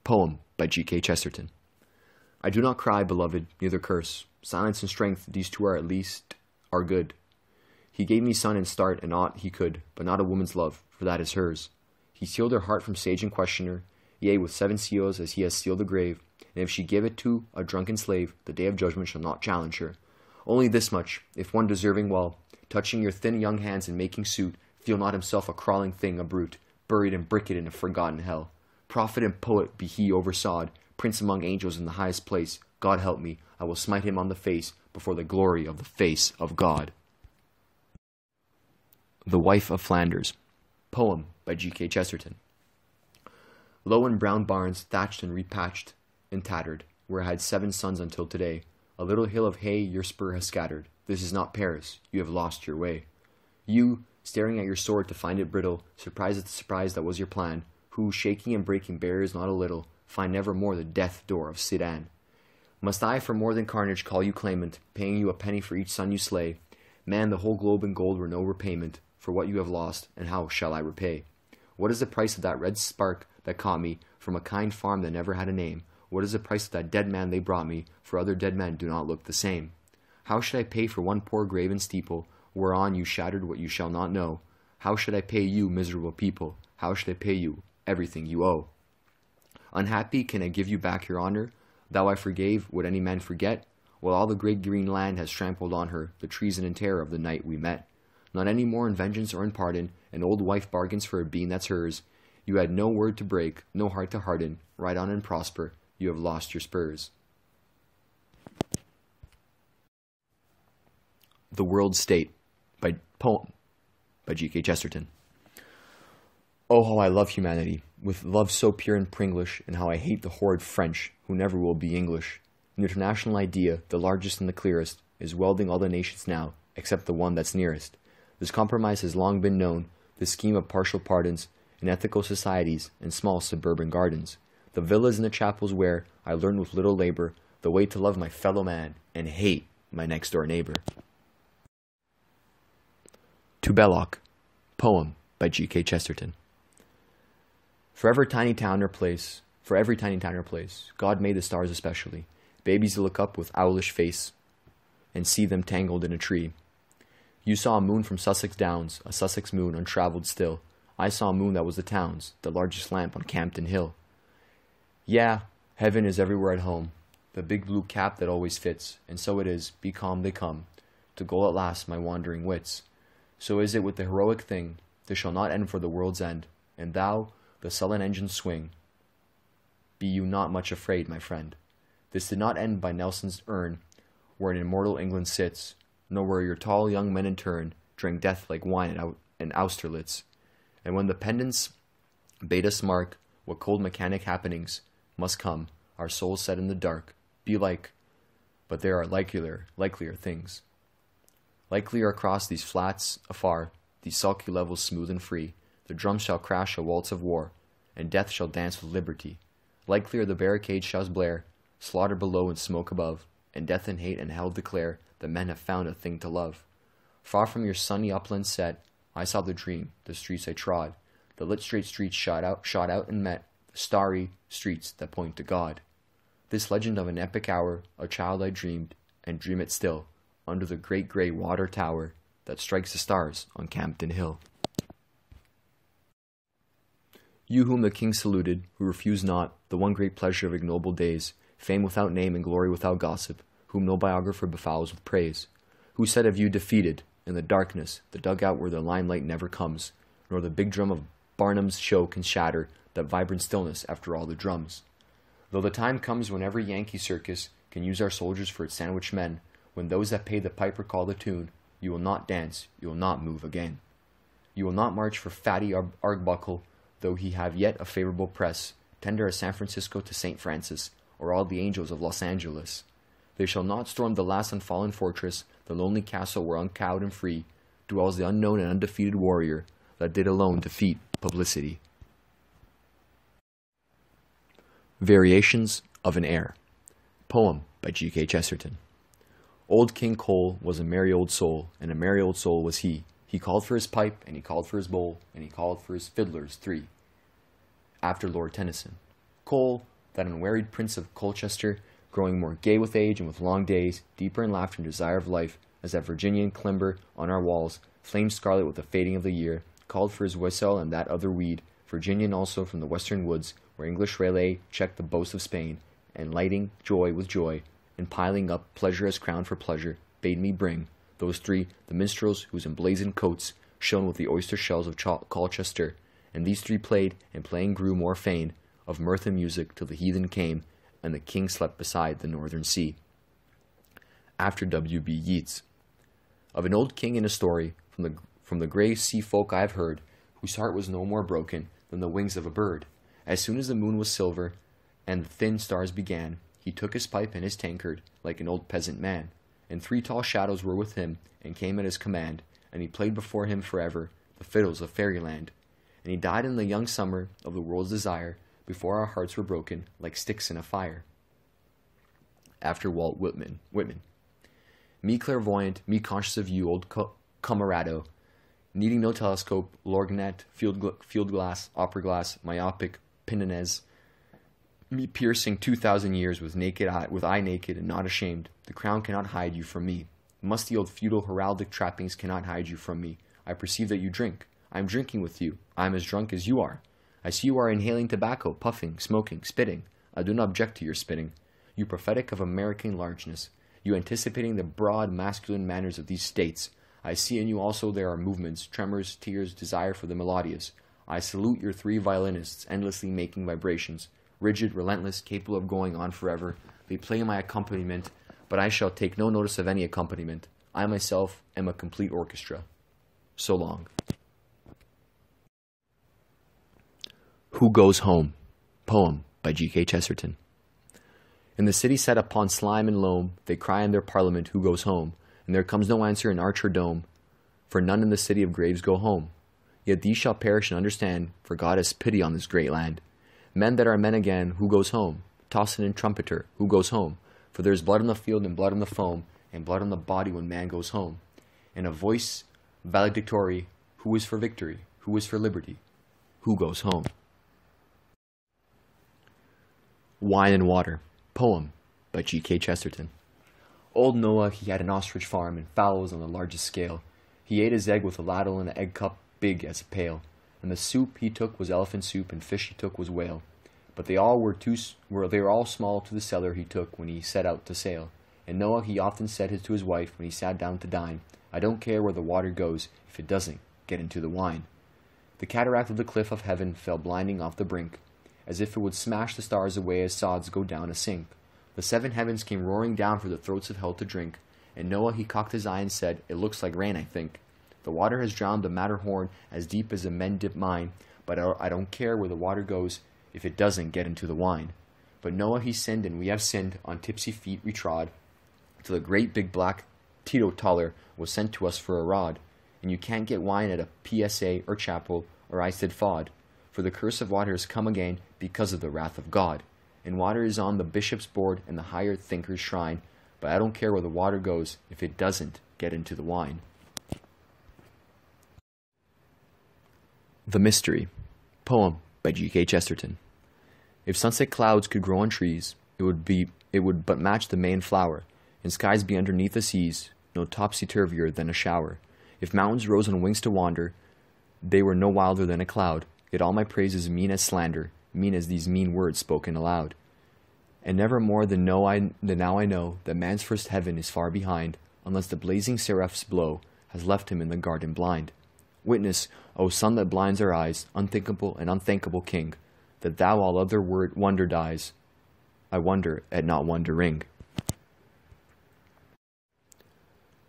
Poem by G.K. Chesterton. I do not cry, beloved, neither curse. Silence and strength, these two are at least, are good. He gave me sun and start and aught he could, but not a woman's love, for that is hers. He sealed her heart from sage and questioner, yea, with 7 seals as he has sealed the grave, and if she give it to a drunken slave, the day of judgment shall not challenge her. Only this much, if one deserving well, touching your thin young hands and making suit, feel not himself a crawling thing, a brute, buried and bricked in a forgotten hell. Prophet and poet be he oversawed, prince among angels in the highest place. God help me, I will smite him on the face, before the glory of the face of God. The Wife of Flanders. Poem by G.K. Chesterton. Low and brown barns, thatched and repatched and tattered, where I had 7 sons until today. A little hill of hay your spur has scattered. This is not Paris, you have lost your way. You, staring at your sword to find it brittle, surprised at the surprise that was your plan, who, shaking and breaking barriers not a little, find never more the death door of Sedan. Must I for more than carnage call you claimant, paying you a penny for each son you slay? Man, the whole globe in gold were no repayment for what you have lost, and how shall I repay? What is the price of that red spark that caught me from a kind farm that never had a name? What is the price of that dead man they brought me, for other dead men do not look the same? How should I pay for one poor grave and steeple, whereon you shattered what you shall not know? How should I pay you, miserable people? How should I pay you everything you owe? Unhappy, can I give you back your honor? Thou I forgave, would any man forget? While all the great green land has trampled on her, the treason and terror of the night we met. Not any more in vengeance or in pardon, an old wife bargains for a bean that's hers. You had no word to break, no heart to harden, ride on and prosper, you have lost your spurs. The World State, by poem by G.K. Chesterton. Oh, how I love humanity, with love so pure and Pringlish, and how I hate the horrid French, who never will be English. An international idea, the largest and the clearest, is welding all the nations now, except the one that's nearest. This compromise has long been known, the scheme of partial pardons, in ethical societies and small suburban gardens. The villas and the chapels where I learned with little labor the way to love my fellow man and hate my next door neighbor. To Belloc. Poem by G.K. Chesterton. For every tiny town or place, God made the stars especially, babies to look up with owlish face and see them tangled in a tree. You saw a moon from Sussex Downs, a Sussex moon untravelled still. I saw a moon that was the town's, the largest lamp on Campden Hill. Yeah, heaven is everywhere at home, the big blue cap that always fits, and so it is, be calm they come, to goal at last my wandering wits. So is it with the heroic thing, this shall not end for the world's end, and thou, the sullen engines swing. Be you not much afraid, my friend. This did not end by Nelson's urn, where an immortal England sits, nor where your tall young men in turn drank death like wine in Austerlitz. And when the pendants bade us mark what cold mechanic happenings must come, our souls set in the dark, be like, but there are likelier things. Likelier across these flats afar, these sulky levels smooth and free, the drums shall crash a waltz of war, and death shall dance with liberty. Likelier the barricade shall blare, slaughter below and smoke above, and death and hate and hell declare that men have found a thing to love. Far from your sunny upland set, I saw the dream, the streets I trod, the lit straight streets shot out and met, the starry streets that point to God. This legend of an epic hour, a child I dreamed, and dream it still, under the great grey water tower that strikes the stars on Campden Hill. You whom the king saluted, who refused not the one great pleasure of ignoble days, fame without name and glory without gossip, whom no biographer befouls with praise, who said of you defeated, in the darkness, the dugout where the limelight never comes, nor the big drum of Barnum's show can shatter that vibrant stillness after all the drums. Though the time comes when every Yankee circus can use our soldiers for its sandwich men, when those that pay the piper call the tune, you will not dance, you will not move again. You will not march for fatty Arbuckle, though he have yet a favorable press, tender as San Francisco to St. Francis, or all the angels of Los Angeles. They shall not storm the last unfallen fortress, the lonely castle where uncowed and free dwells the unknown and undefeated warrior that did alone defeat publicity. Variations of an Air. Poem by G.K. Chesterton. Old King Cole was a merry old soul, and a merry old soul was he. He called for his pipe, and he called for his bowl, and he called for his fiddlers three. After Lord Tennyson. Cole, that unwearied prince of Colchester, growing more gay with age and with long days, deeper in laughter and desire of life, as that Virginian climber on our walls, flamed scarlet with the fading of the year, called for his wassail and that other weed, Virginian also from the western woods, where English relay checked the boast of Spain, and lighting joy with joy, and piling up pleasure as crown for pleasure, bade me bring, those three, the minstrels whose emblazoned coats shone with the oyster shells of Colchester, and these three played, and playing grew more fain, of mirth and music till the heathen came, and the king slept beside the northern sea. After W.B. Yeats. Of an old king in a story, from the grey sea folk I have heard, whose heart was no more broken than the wings of a bird. As soon as the moon was silver, and the thin stars began, he took his pipe and his tankard, like an old peasant man, and three tall shadows were with him, and came at his command, and he played before him forever the fiddles of fairyland. And he died in the young summer of the world's desire, before our hearts were broken like sticks in a fire. After Walt Whitman. Me clairvoyant, me conscious of you, old camarado, needing no telescope, lorgnette, field glass, opera glass, myopic, pinonez, me piercing 2,000 years with eye naked and not ashamed, the crown cannot hide you from me. Musty old feudal heraldic trappings cannot hide you from me. I perceive that you drink. I am drinking with you. I am as drunk as you are. I see you are inhaling tobacco, puffing, smoking, spitting. I do not object to your spitting. You prophetic of American largeness. You anticipating the broad masculine manners of these states. I see in you also there are movements, tremors, tears, desire for the melodious. I salute your three violinists, endlessly making vibrations. Rigid, relentless, capable of going on forever. They play my accompaniment, but I shall take no notice of any accompaniment. I myself am a complete orchestra. So long. Who Goes Home? Poem by G.K. Chesterton. In the city set upon slime and loam, they cry in their parliament, who goes home? And there comes no answer in arch or dome, for none in the city of graves go home. Yet these shall perish and understand, for God has pity on this great land. Men that are men again, who goes home? Tocsin and trumpeter, who goes home? For there is blood on the field and blood on the foam, and blood on the body when man goes home. And a voice valedictory, who is for victory? Who is for liberty? Who goes home? Wine and Water. Poem by G.K. Chesterton. Old Noah, he had an ostrich farm, and fowls on the largest scale. He ate his egg with a ladle and an egg cup big as a pail. And the soup he took was elephant soup, and fish he took was whale. But they were all small to the cellar he took when he set out to sail. And Noah he often said to his wife when he sat down to dine, I don't care where the water goes, if it doesn't get into the wine. The cataract of the cliff of heaven fell blinding off the brink, as if it would smash the stars away as sods go down a sink. The seven heavens came roaring down for the throats of hell to drink, and Noah he cocked his eye and said, It looks like rain, I think. The water has drowned the Matterhorn as deep as a men-dip mine, but I don't care where the water goes if it doesn't get into the wine. But Noah he sinned, and we have sinned, on tipsy feet we trod, till a great big black teetotaler was sent to us for a rod. And you can't get wine at a PSA or chapel or Eisteddfod fod, for the curse of water has come again because of the wrath of God. And water is on the bishop's board and the higher thinker's shrine, but I don't care where the water goes if it doesn't get into the wine. The Mystery. Poem by G.K. Chesterton. If sunset clouds could grow on trees, it would but match the Mayan flower, and skies be underneath the seas, no topsy-turvier than a shower. If mountains rose on wings to wander, they were no wilder than a cloud. Yet all my praises mean as slander, mean as these mean words spoken aloud. And never more than now I know that man's first heaven is far behind, unless the blazing seraph's blow has left him in the garden blind. Witness, O sun that blinds our eyes, unthinkable and unthankable King, that thou all other wonder dies. I wonder at not wondering.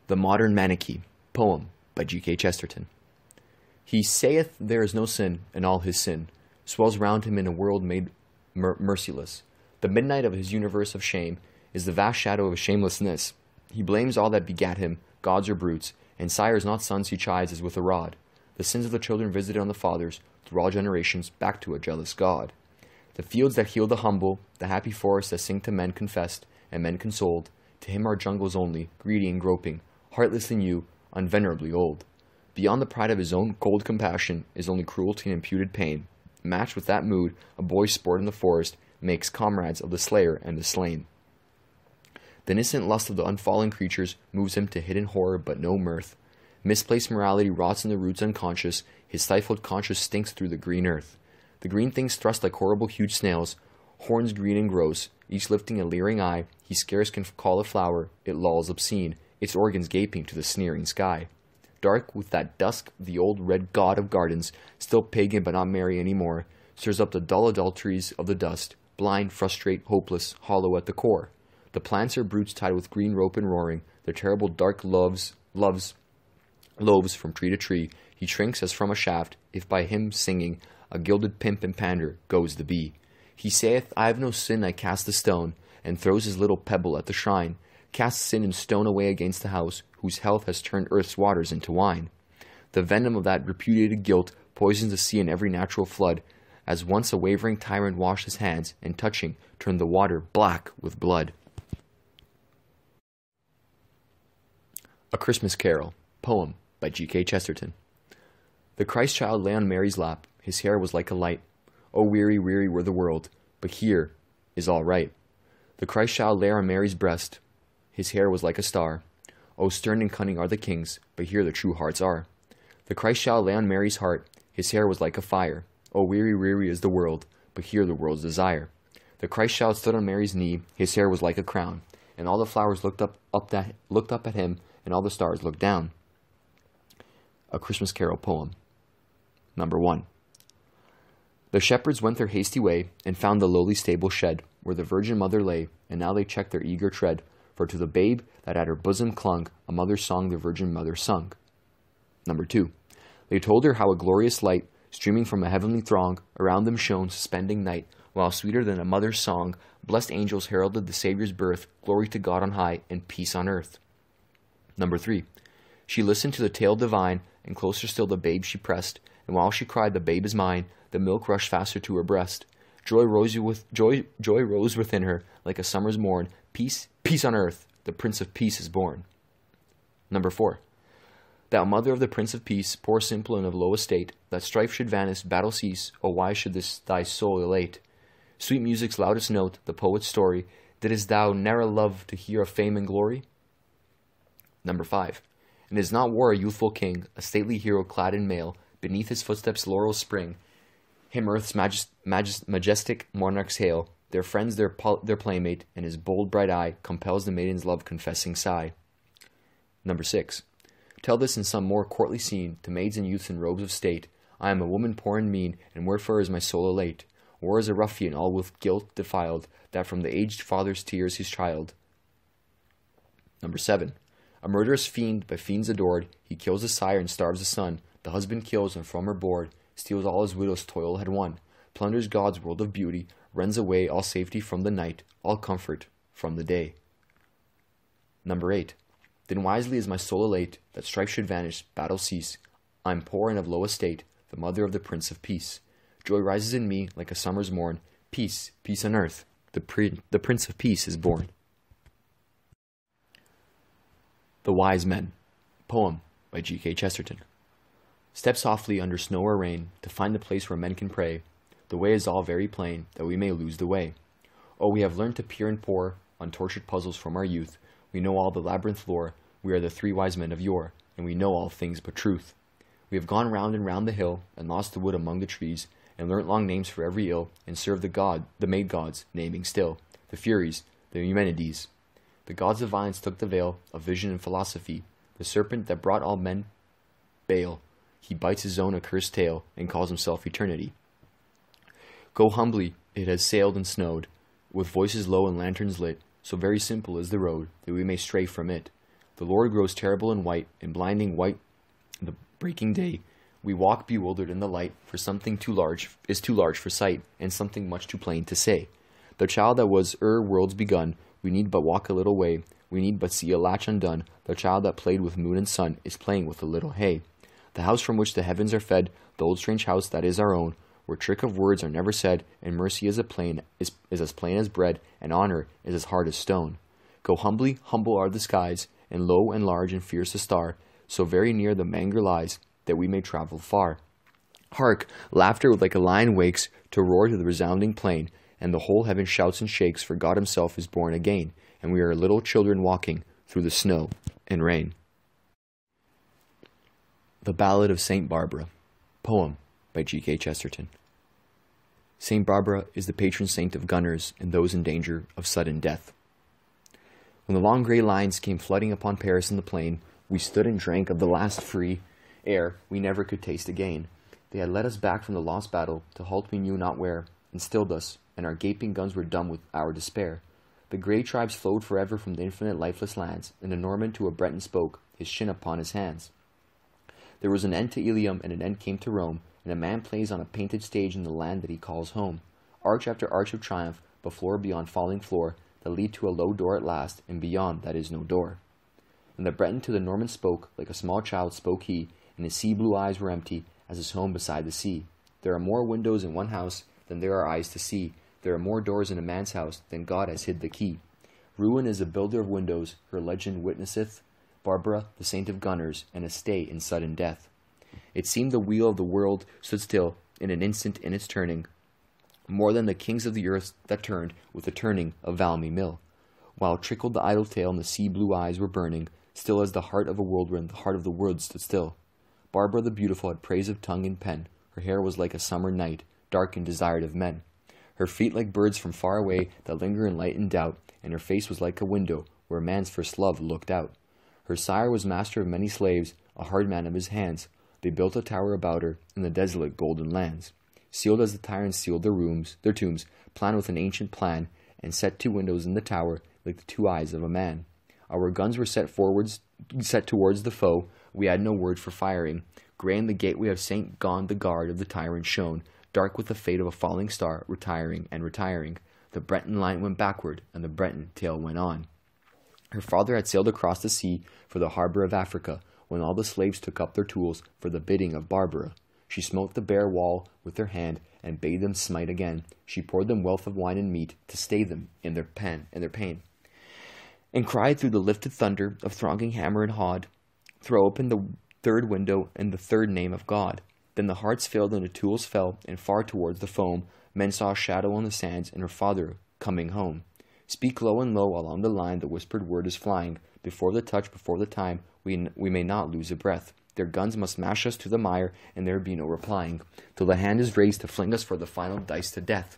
The Modern Manichee. Poem by G.K. Chesterton. He saith there is no sin, and all his sin swells round him in a world made merciless. The midnight of his universe of shame is the vast shadow of shamelessness. He blames all that begat him, gods or brutes, and sires not sons he chides as with a rod. The sins of the children visited on the fathers, through all generations, back to a jealous God. The fields that heal the humble, the happy forests that sing to men confessed, and men consoled, To him are jungles only, greedy and groping, heartless and you, unvenerably old. Beyond the pride of his own cold compassion is only cruelty and imputed pain. Matched with that mood, a boy's sport in the forest makes comrades of the slayer and the slain. The innocent lust of the unfallen creatures moves him to hidden horror but no mirth. Misplaced morality rots in the roots unconscious, his stifled conscience stinks through the green earth. The green things thrust like horrible huge snails, horns green and gross, each lifting a leering eye, he scarce can call a flower, it lolls obscene, its organs gaping to the sneering sky. Dark with that dusk, the old red god of gardens, still pagan but not merry any more, stirs up the dull adulteries of the dust, blind, frustrate, hopeless, hollow at the core. The plants are brutes tied with green rope and roaring, their terrible dark loves from tree to tree. He shrinks as from a shaft, if by him singing, a gilded pimp and pander, goes the bee. He saith, I have no sin, I cast the stone, and throws his little pebble at the shrine, casts sin and stone away against the house, whose health has turned earth's waters into wine. The venom of that repudiated guilt poisons the sea and every natural flood, as once a wavering tyrant washed his hands, and touching, turned the water black with blood. A Christmas Carol, poem by G.K. Chesterton. The Christ child lay on Mary's lap, his hair was like a light. Oh, weary, weary were the world, but here is all right. The Christ child lay on Mary's breast, his hair was like a star. Oh, stern and cunning are the kings, but here the true hearts are. The Christ child lay on Mary's heart, his hair was like a fire. Oh, weary, weary is the world, but here the world's desire. The Christ child stood on Mary's knee, his hair was like a crown, and all the flowers looked up at him, and all the stars looked down. A Christmas Carol poem. Number 1. The shepherds went their hasty way, and found the lowly stable shed, where the Virgin Mother lay, and now they checked their eager tread, for to the babe that at her bosom clung, a mother's song the Virgin Mother sung. Number 2. They told her how a glorious light, streaming from a heavenly throng, around them shone, suspending night, while sweeter than a mother's song, blessed angels heralded the Saviour's birth, glory to God on high, and peace on earth. Number 3. She listened to the tale divine, and closer still the babe she pressed, and while she cried, the babe is mine, the milk rushed faster to her breast. Joy rose within her, like a summer's morn. Peace, peace on earth, the Prince of Peace is born. Number 4. Thou mother of the Prince of Peace, poor simple and of low estate, that strife should vanish, battle cease, oh why should this thy soul elate? Sweet music's loudest note, the poet's story, didst thou ne'er love to hear of fame and glory? Number 5. And is not war a youthful king, a stately hero clad in mail, beneath his footsteps laurels spring, him earth's majestic monarchs hail, their friends their playmate, and his bold bright eye compels the maiden's love confessing sigh. Number 6. Tell this in some more courtly scene, to maids and youths in robes of state, I am a woman poor and mean, and wherefore is my soul elate? Or as a ruffian all with guilt defiled, that from the aged father's tears his child. Number 7. A murderous fiend, by fiends adored, he kills the sire and starves the son, the husband kills and from her board, steals all his widow's toil had won, plunders God's world of beauty, rends away all safety from the night, all comfort from the day. Number 8. Then wisely is my soul elate, that strife should vanish, battle cease. I am poor and of low estate, the mother of the Prince of Peace. Joy rises in me like a summer's morn, peace, peace on earth, the Prince of Peace is born. The Wise Men, poem by G.K. Chesterton. Step softly under snow or rain, to find the place where men can pray. The way is all very plain, that we may lose the way. Oh, we have learned to peer and pore on tortured puzzles from our youth. We know all the labyrinth lore, we are the 3 wise men of yore, and we know all things but truth. We have gone round and round the hill, and lost the wood among the trees, and learnt long names for every ill, and served the maid gods, naming still, the Furies, the Eumenides. The gods of violence took the veil of vision and philosophy, the serpent that brought all men bale. He bites his own accursed tail, and calls himself Eternity. Go humbly, it has sailed and snowed, with voices low and lanterns lit, so very simple is the road, that we may stray from it. The Lord grows terrible and white, and blinding white the breaking day. We walk bewildered in the light, for something is too large for sight, and something much too plain to say. The child that was worlds begun, we need but walk a little way, we need but see a latch undone. The child that played with moon and sun is playing with a little hay. The house from which the heavens are fed, the old strange house that is our own, where trick of words are never said, and mercy is as plain as bread, and honor is as hard as stone. Go humbly, humble are the skies, and low and large and fierce a star, so very near the manger lies, that we may travel far. Hark! Laughter like a lion wakes, to roar to the resounding plain, and the whole heaven shouts and shakes, for God himself is born again, and we are little children walking through the snow and rain. The Ballad of St Barbara. Poem by G.K. Chesterton. St Barbara is the patron saint of gunners and those in danger of sudden death. When the long grey lines came flooding upon Paris in the plain, we stood and drank of the last free air we never could taste again. They had led us back from the lost battle, to halt we knew not where, and stilled us, and our gaping guns were dumb with our despair. The grey tribes flowed forever from the infinite lifeless lands, and a Norman to a Breton spoke, his chin upon his hands. There was an end to Ilium, and an end came to Rome, and a man plays on a painted stage in the land that he calls home. Arch after arch of triumph, but floor beyond falling floor, that lead to a low door at last, and beyond that is no door. And the Breton to the Norman spoke, like a small child spoke he, and his sea-blue eyes were empty as his home beside the sea. There are more windows in one house than there are eyes to see. There are more doors in a man's house than God has hid the key. Ruin is a builder of windows, her legend witnesseth, Barbara, the saint of gunners, and a stay in sudden death. It seemed the wheel of the world stood still in an instant in its turning, more than the kings of the earth that turned with the turning of Valmy mill. While trickled the idle tale and the sea-blue eyes were burning, still as the heart of a whirlwind, the heart of the world stood still. Barbara the beautiful had praise of tongue and pen. Her hair was like a summer night, dark and desired of men. Her feet like birds from far away that linger in light and doubt, and her face was like a window where man's first love looked out. Her sire was master of many slaves, a hard man of his hands. They built a tower about her in the desolate golden lands. Sealed as the tyrants sealed their tombs, planned with an ancient plan, and set two windows in the tower like the two eyes of a man. Our guns were set towards the foe. We had no word for firing. Grey in the gateway of St. Gond the guard of the tyrant shone, dark with the fate of a falling star, retiring and retiring. The Breton line went backward, and the Breton tale went on. Her father had sailed across the sea for the harbor of Africa, when all the slaves took up their tools for the bidding of Barbara. She smote the bare wall with her hand, and bade them smite again. She poured them wealth of wine and meat, to stay them in their pain, and cried through the lifted thunder of thronging hammer and hod, throw open the third window and the third name of God. Then the hearts failed and the tools fell, and far towards the foam men saw a shadow on the sands, and her father coming home. Speak low and low along the line, the whispered word is flying. Before the touch, before the time, we may not lose a breath. Their guns must mash us to the mire, and there be no replying, till the hand is raised to fling us for the final dice to death.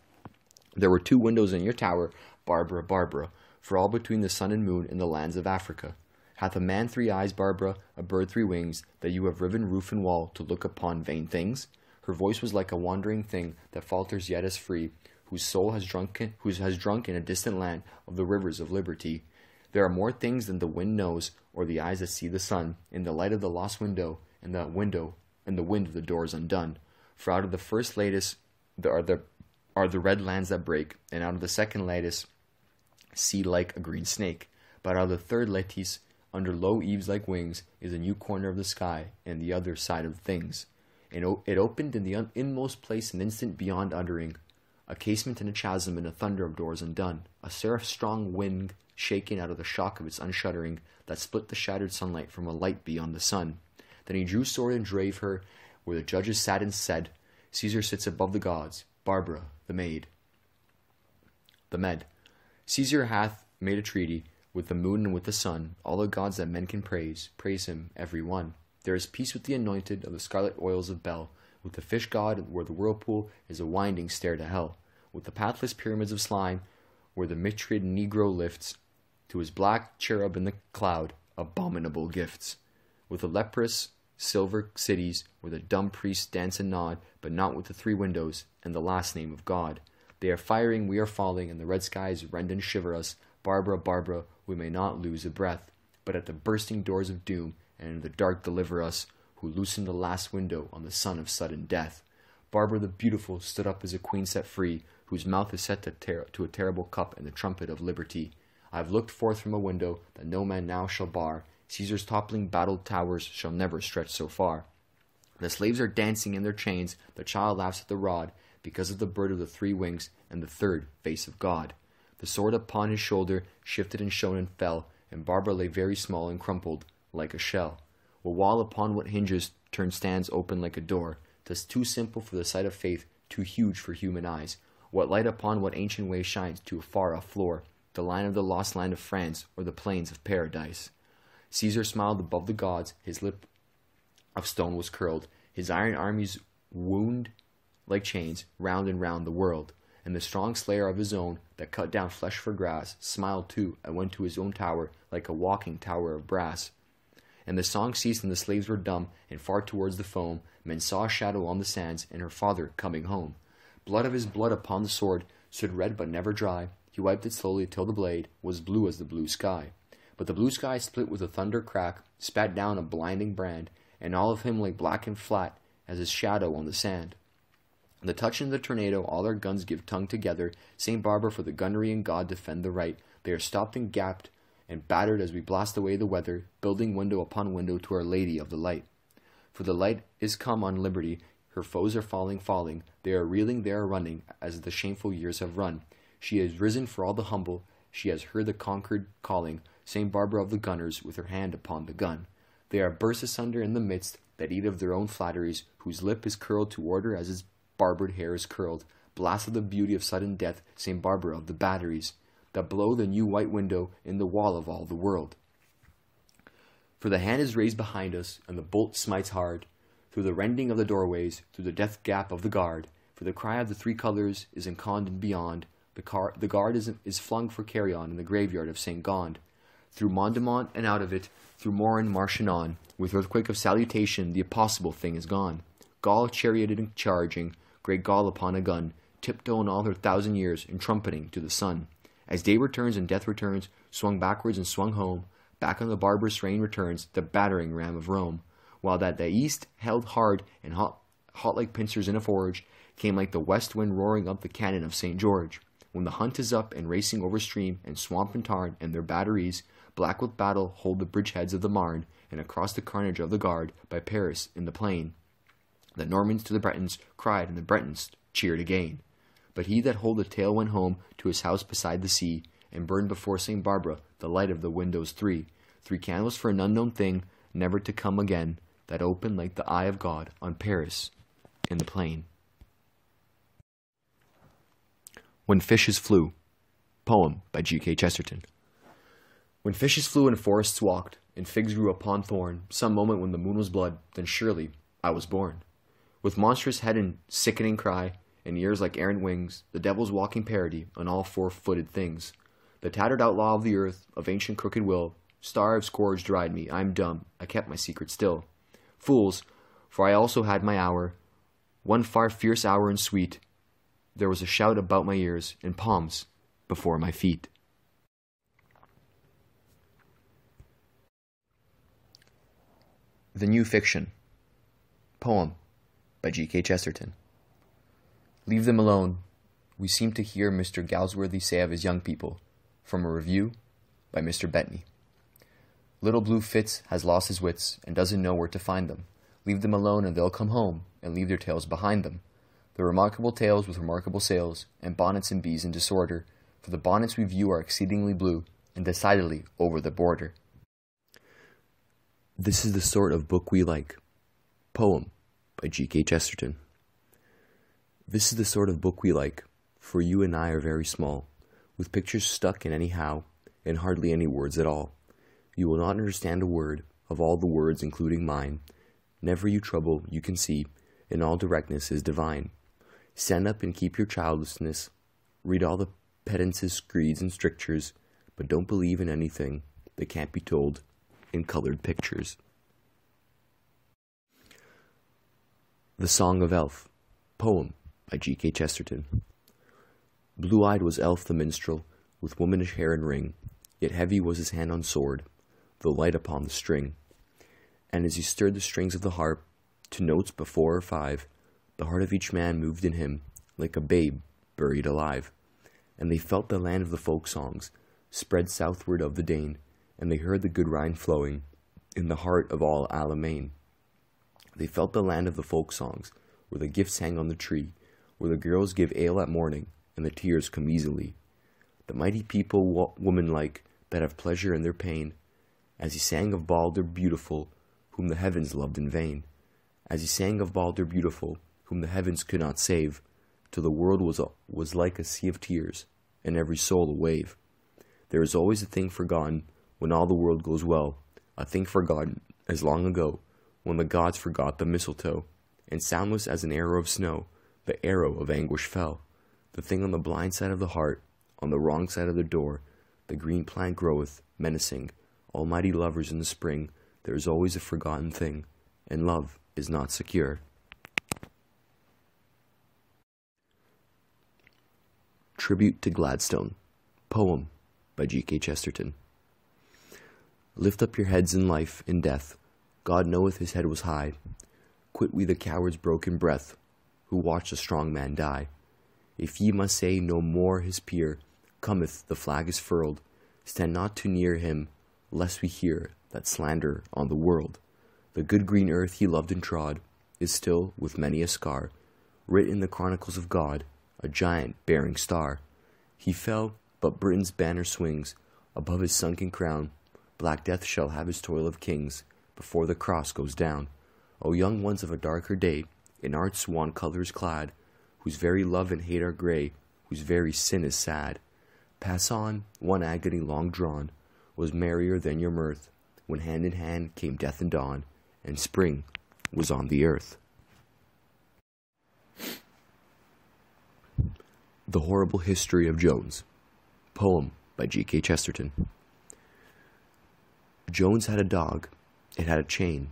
There were two windows in your tower, Barbara, Barbara, for all between the sun and moon in the lands of Africa. Hath a man 3 eyes, Barbara, a bird 3 wings, that you have riven roof and wall to look upon vain things? Her voice was like a wandering thing that falters yet is free, whose soul has drunk in a distant land of the rivers of liberty. There are more things than the wind knows, or the eyes that see the sun, in the light of the lost window, and the wind of the doors undone. For out of the first lattice are the red lands that break, and out of the second lattice see like a green snake. But out of the third lattice, under low eaves like wings, is a new corner of the sky, and the other side of things. And it opened in the inmost place an instant beyond uttering, a casement and a chasm and a thunder of doors undone, a seraph's strong wing shaken out of the shock of its unshuttering, that split the shattered sunlight from a light beyond the sun. Then he drew sword and drave her where the judges sat and said, Caesar sits above the gods, Barbara, the maid. The Med. Caesar hath made a treaty with the moon and with the sun, all the gods that men can praise him, every one. There is peace with the anointed of the scarlet oils of Bel, with the fish god where the whirlpool is a winding stair to hell, with the pathless pyramids of slime where the mitred negro lifts to his black cherub in the cloud abominable gifts, with the leprous silver cities where the dumb priests dance and nod, but not with the 3 windows and the last name of God. They are firing, we are falling, and the red skies rend and shiver us. Barbara, Barbara, we may not lose a breath, but at the bursting doors of doom, and in the dark deliver us, who loosened the last window on the son of sudden death. Barbara the beautiful stood up as a queen set free, whose mouth is set to a terrible cup and the trumpet of liberty. I have looked forth from a window that no man now shall bar. Caesar's toppling battled towers shall never stretch so far. The slaves are dancing in their chains, the child laughs at the rod, because of the bird of the 3 wings and the third face of God. The sword upon his shoulder shifted and shone and fell, and Barbara lay very small and crumpled, like a shell. A wall upon what hinges turned stands open like a door, 'tis too simple for the sight of faith, too huge for human eyes. What light upon what ancient way shines to a far-off floor, the line of the lost land of France, or the plains of paradise? Caesar smiled above the gods, his lip of stone was curled, his iron armies wound like chains, round and round the world. And the strong slayer of his own, that cut down flesh for grass, smiled too, and went to his own tower, like a walking tower of brass. And the song ceased, and the slaves were dumb, and far towards the foam, men saw a shadow on the sands, and her father coming home. Blood of his blood upon the sword stood red but never dry. He wiped it slowly till the blade was blue as the blue sky. But the blue sky split with a thunder crack, spat down a blinding brand, and all of him lay black and flat as his shadow on the sand. The touch in the tornado, all our guns give tongue together. St. Barbara for the gunnery and God defend the right. They are stopped and gapped and battered as we blast away the weather, building window upon window to Our Lady of the Light. For the light is come on liberty, her foes are falling, falling. They are reeling, they are running, as the shameful years have run. She has risen for all the humble, she has heard the conquered calling. St. Barbara of the gunners, with her hand upon the gun. They are burst asunder in the midst, that eat of their own flatteries, whose lip is curled toward her as his barbered hair is curled. Blast of the beauty of sudden death, St. Barbara of the batteries, that blow the new white window in the wall of all the world. For the hand is raised behind us, and the bolt smites hard, through the rending of the doorways, through the death gap of the guard. For the cry of the three colors is enconned and beyond. The guard is flung for carry-on in the graveyard of St. Gond. Through Mondemont and out of it, through Morin, Marsh and on, with earthquake of salutation, the impossible thing is gone. Gaul charioted and charging, great Gaul upon a gun, tiptoe in all her 1,000 years, and trumpeting to the sun. As day returns and death returns, swung backwards and swung home, back on the barbarous reign returns the battering ram of Rome, while that the east held hard and hot like pincers in a forge, came like the west wind roaring up the cannon of St. George. When the hunt is up and racing over stream and swamp and tarn, and their batteries, black with battle, hold the bridgeheads of the Marne, and across the carnage of the guard by Paris in the plain, the Normans to the Bretons cried, and the Bretons cheered again. But he that hold the tale went home to his house beside the sea, and burned before St. Barbara the light of the windows three candles for an unknown thing, never to come again, that opened like the eye of God on Paris in the plain. When Fishes Flew, poem by G.K. Chesterton. When fishes flew and forests walked, and figs grew upon thorn, some moment when the moon was blood, then surely I was born. With monstrous head and sickening cry, and ears like errant wings, the devil's walking parody on all four-footed things. The tattered outlaw of the earth, of ancient crooked will, starved, scourged, dried me, I am dumb, I kept my secret still. Fools, for I also had my hour, one far fierce hour and sweet. There was a shout about my ears, and palms before my feet. The New Fiction, poem by G.K. Chesterton. Leave them alone, we seem to hear Mr. Galsworthy say of his young people, from a review by Mr. Bettany. Little Blue Fitz has lost his wits, and doesn't know where to find them. Leave them alone, and they'll come home, and leave their tails behind them. The remarkable tales with remarkable sails, and bonnets and bees in disorder, for the bonnets we view are exceedingly blue, and decidedly over the border. This is the sort of book we like. Poem by G.K. Chesterton. This is the sort of book we like, for you and I are very small, with pictures stuck in anyhow, and hardly any words at all. You will not understand a word, of all the words including mine. Never you trouble, you can see, in all directness is divine. Stand up and keep your childlessness, read all the pedants' creeds and strictures, but don't believe in anything that can't be told in colored pictures. The Song of Elf, poem by G.K. Chesterton. Blue-eyed was Elf the minstrel, with womanish hair and ring, yet heavy was his hand on sword, though light upon the string. And as he stirred the strings of the harp, to notes but 4 or 5, the heart of each man moved in him, like a babe buried alive. And they felt the land of the folk songs, spread southward of the Dane, and they heard the good Rhine flowing, in the heart of all Alamain. They felt the land of the folk songs, where the gifts hang on the tree, where the girls give ale at morning, and the tears come easily. the mighty people woman-like that have pleasure in their pain, as he sang of Balder beautiful, whom the heavens loved in vain, as he sang of Balder beautiful, whom the heavens could not save, till the world was like a sea of tears, and every soul a wave. There is always a thing forgotten when all the world goes well, a thing forgotten as long ago, when the gods forgot the mistletoe, and soundless as an arrow of snow, the arrow of anguish fell. The thing on the blind side of the heart, on the wrong side of the door, the green plant groweth, menacing, almighty lovers in the spring, there is always a forgotten thing, and love is not secure. Tribute to Gladstone, poem by G.K. Chesterton. Lift up your heads in life, in death, God knoweth his head was high. Quit we the coward's broken breath, who watched a strong man die. If ye must say no more his peer, cometh, the flag is furled, stand not too near him, lest we hear that slander on the world. The good green earth he loved and trod, is still, with many a scar, writ in the chronicles of God, a giant bearing star. He fell, but Britain's banner swings, above his sunken crown, Black Death shall have his toil of kings, before the cross goes down. O young ones of a darker day, in art's swan colors clad, whose very love and hate are grey, whose very sin is sad, pass on, one agony long drawn, was merrier than your mirth, when hand in hand came death and dawn, and spring was on the earth. The Horrible History of Jones, poem by G.K. Chesterton. Jones had a dog. It had a chain,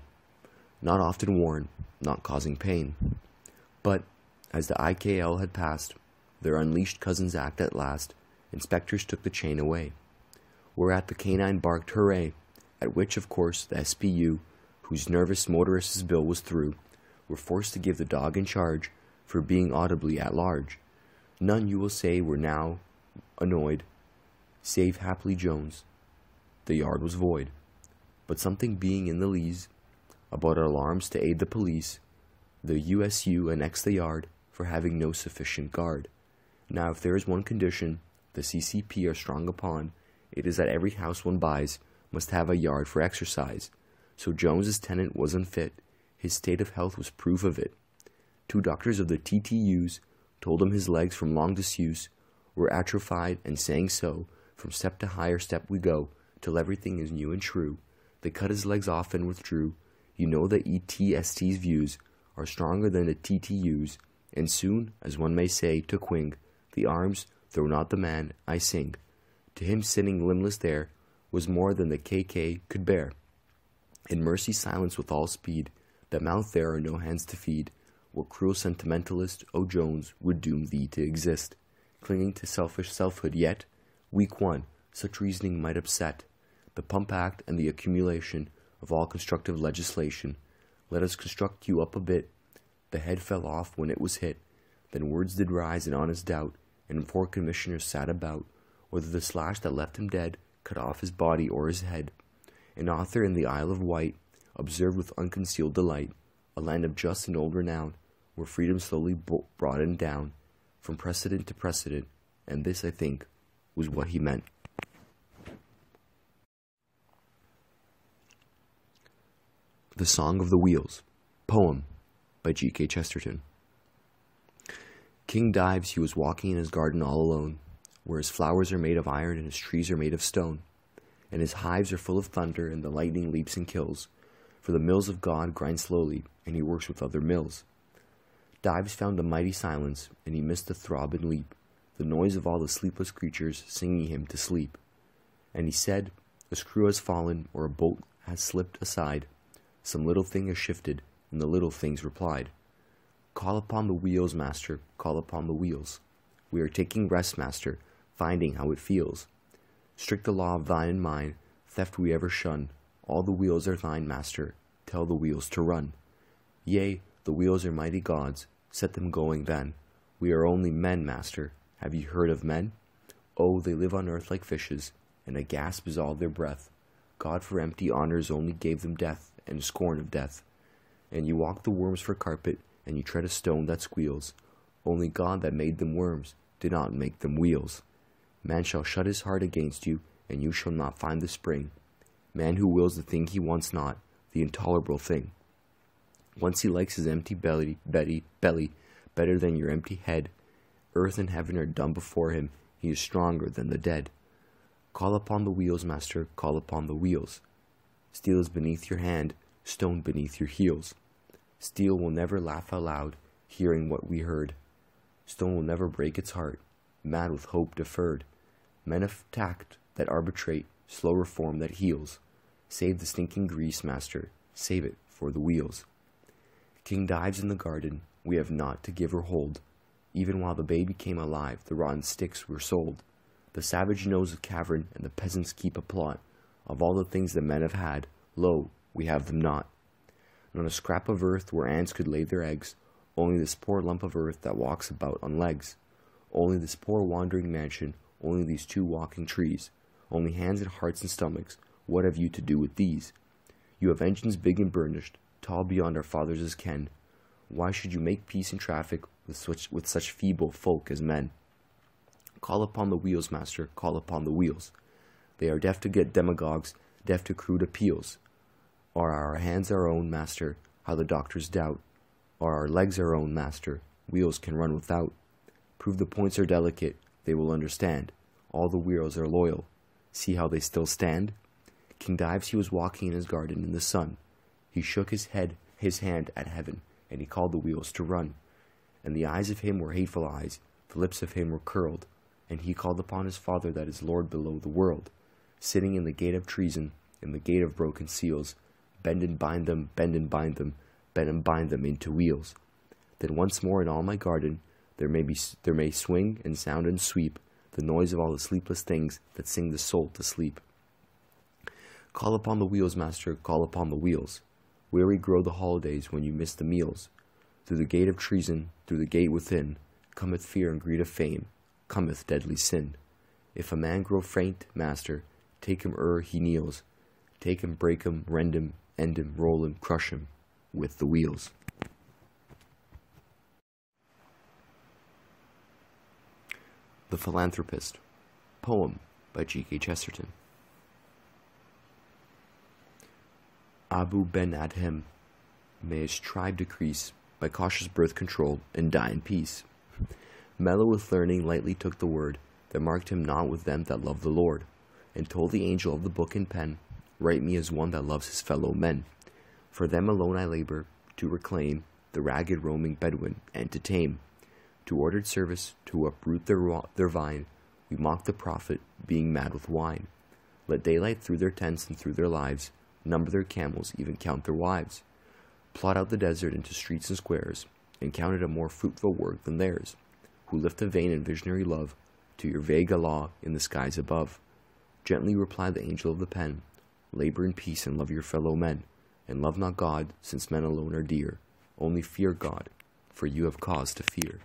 not often worn, not causing pain. But, as the IKL had passed, their unleashed cousins act at last, inspectors took the chain away. Whereat the canine barked hooray, at which, of course, the SPU, whose nervous motorist's bill was through, were forced to give the dog in charge for being audibly at large. None, you will say, were now annoyed, save happily Jones. The yard was void. But something being in the lees about alarms to aid the police, the USU annexed the yard for having no sufficient guard. Now, if there is one condition the CCP are strong upon, it is that every house one buys must have a yard for exercise. So Jones's tenant was unfit. His state of health was proof of it. 2 doctors of the TTUs told him his legs from long disuse were atrophied, and saying so, from step to higher step we go, till everything is new and true. They cut his legs off and withdrew. You know that ETST's views are stronger than the TTU's, and soon, as one may say, took wing. The arms, though not the man, I sing. To him sitting limbless there was more than the KK could bear. In mercy silence with all speed, the mouth there are no hands to feed. What cruel sentimentalist, O Jones, would doom thee to exist? Clinging to selfish selfhood yet? Weak one, such reasoning might upset the Pump Act and the accumulation of all constructive legislation. Let us construct you up a bit. The head fell off when it was hit. Then words did rise in honest doubt, and 4 commissioners sat about, whether the slash that left him dead cut off his body or his head. An author in the Isle of Wight observed with unconcealed delight a land of just and old renown, where freedom slowly broadened down from precedent to precedent, and this, I think, was what he meant. The Song of the Wheels, poem by G.K. Chesterton. King Dives, he was walking in his garden all alone, where his flowers are made of iron and his trees are made of stone, and his hives are full of thunder, and the lightning leaps and kills, for the mills of God grind slowly, and he works with other mills. Dives found a mighty silence, and he missed the throb and leap, the noise of all the sleepless creatures singing him to sleep. And he said, a screw has fallen, or a bolt has slipped aside, some little thing has shifted, and the little things replied, call upon the wheels, master, call upon the wheels. We are taking rest, master, finding how it feels. Strict the law of thine and mine, theft we ever shun. All the wheels are thine, master, tell the wheels to run. Yea, the wheels are mighty gods, set them going then. We are only men, master, have ye heard of men? Oh, they live on earth like fishes, and a gasp is all their breath. God for empty honors only gave them death, and scorn of death. And you walk the worms for carpet, and you tread a stone that squeals. Only God that made them worms did not make them wheels. Man shall shut his heart against you, and you shall not find the spring. Man who wills the thing he wants not, the intolerable thing. Once he likes his empty belly better than your empty head. Earth and heaven are dumb before him, he is stronger than the dead. Call upon the wheels, master, call upon the wheels. Steel is beneath your hand, stone beneath your heels. Steel will never laugh aloud, hearing what we heard. Stone will never break its heart, mad with hope deferred. Men of tact that arbitrate, slow reform that heals. Save the stinking grease, master, save it for the wheels. King dives in the garden, we have naught to give or hold. Even while the baby came alive, the rotten sticks were sold. The savage knows a cavern, and the peasants keep a plot. Of all the things that men have had, lo, we have them not. Not a scrap of earth where ants could lay their eggs, only this poor lump of earth that walks about on legs. Only this poor wandering mansion, only these two walking trees. Only hands and hearts and stomachs, what have you to do with these? You have engines big and burnished, tall beyond our fathers' ken. Why should you make peace in traffic with such feeble folk as men? Call upon the wheels, master, call upon the wheels. They are deaf to get demagogues, deaf to crude appeals. Are our hands our own, master? How the doctors doubt. Are our legs our own, master? Wheels can run without. Prove the points are delicate, they will understand. All the wheels are loyal. See how they still stand? King Dives, he was walking in his garden in the sun. He shook his hand at heaven, and he called the wheels to run. And the eyes of him were hateful eyes, the lips of him were curled. And he called upon his Father that is Lord below the world. Sitting in the gate of treason, in the gate of broken seals, bend and bind them, bend and bind them, bend and bind them into wheels. Then once more in all my garden, there may swing and sound and sweep the noise of all the sleepless things that sing the soul to sleep. Call upon the wheels, master, call upon the wheels. Weary grow the holidays when you miss the meals. Through the gate of treason, through the gate within, cometh fear and greed of fame, cometh deadly sin. If a man grow faint, master, take him he kneels. Take him, break him, rend him, end him, roll him, crush him with the wheels. The Philanthropist, poem by G.K. Chesterton. Abu Ben Adhem, may his tribe decrease by cautious birth control and die in peace. Mellow with learning, lightly took the word that marked him not with them that love the Lord, and told the angel of the book and pen, write me as one that loves his fellow men. For them alone I labor, to reclaim the ragged roaming Bedouin, and to tame. To ordered service, to uproot their vine, we mock the prophet, being mad with wine. Let daylight through their tents and through their lives, number their camels, even count their wives. Plot out the desert into streets and squares, and count it a more fruitful work than theirs, who lift a vain and visionary love to your vague Allah in the skies above. Gently replied the angel of the pen, labor in peace and love your fellow men, and love not God, since men alone are dear. Only fear God, for you have cause to fear.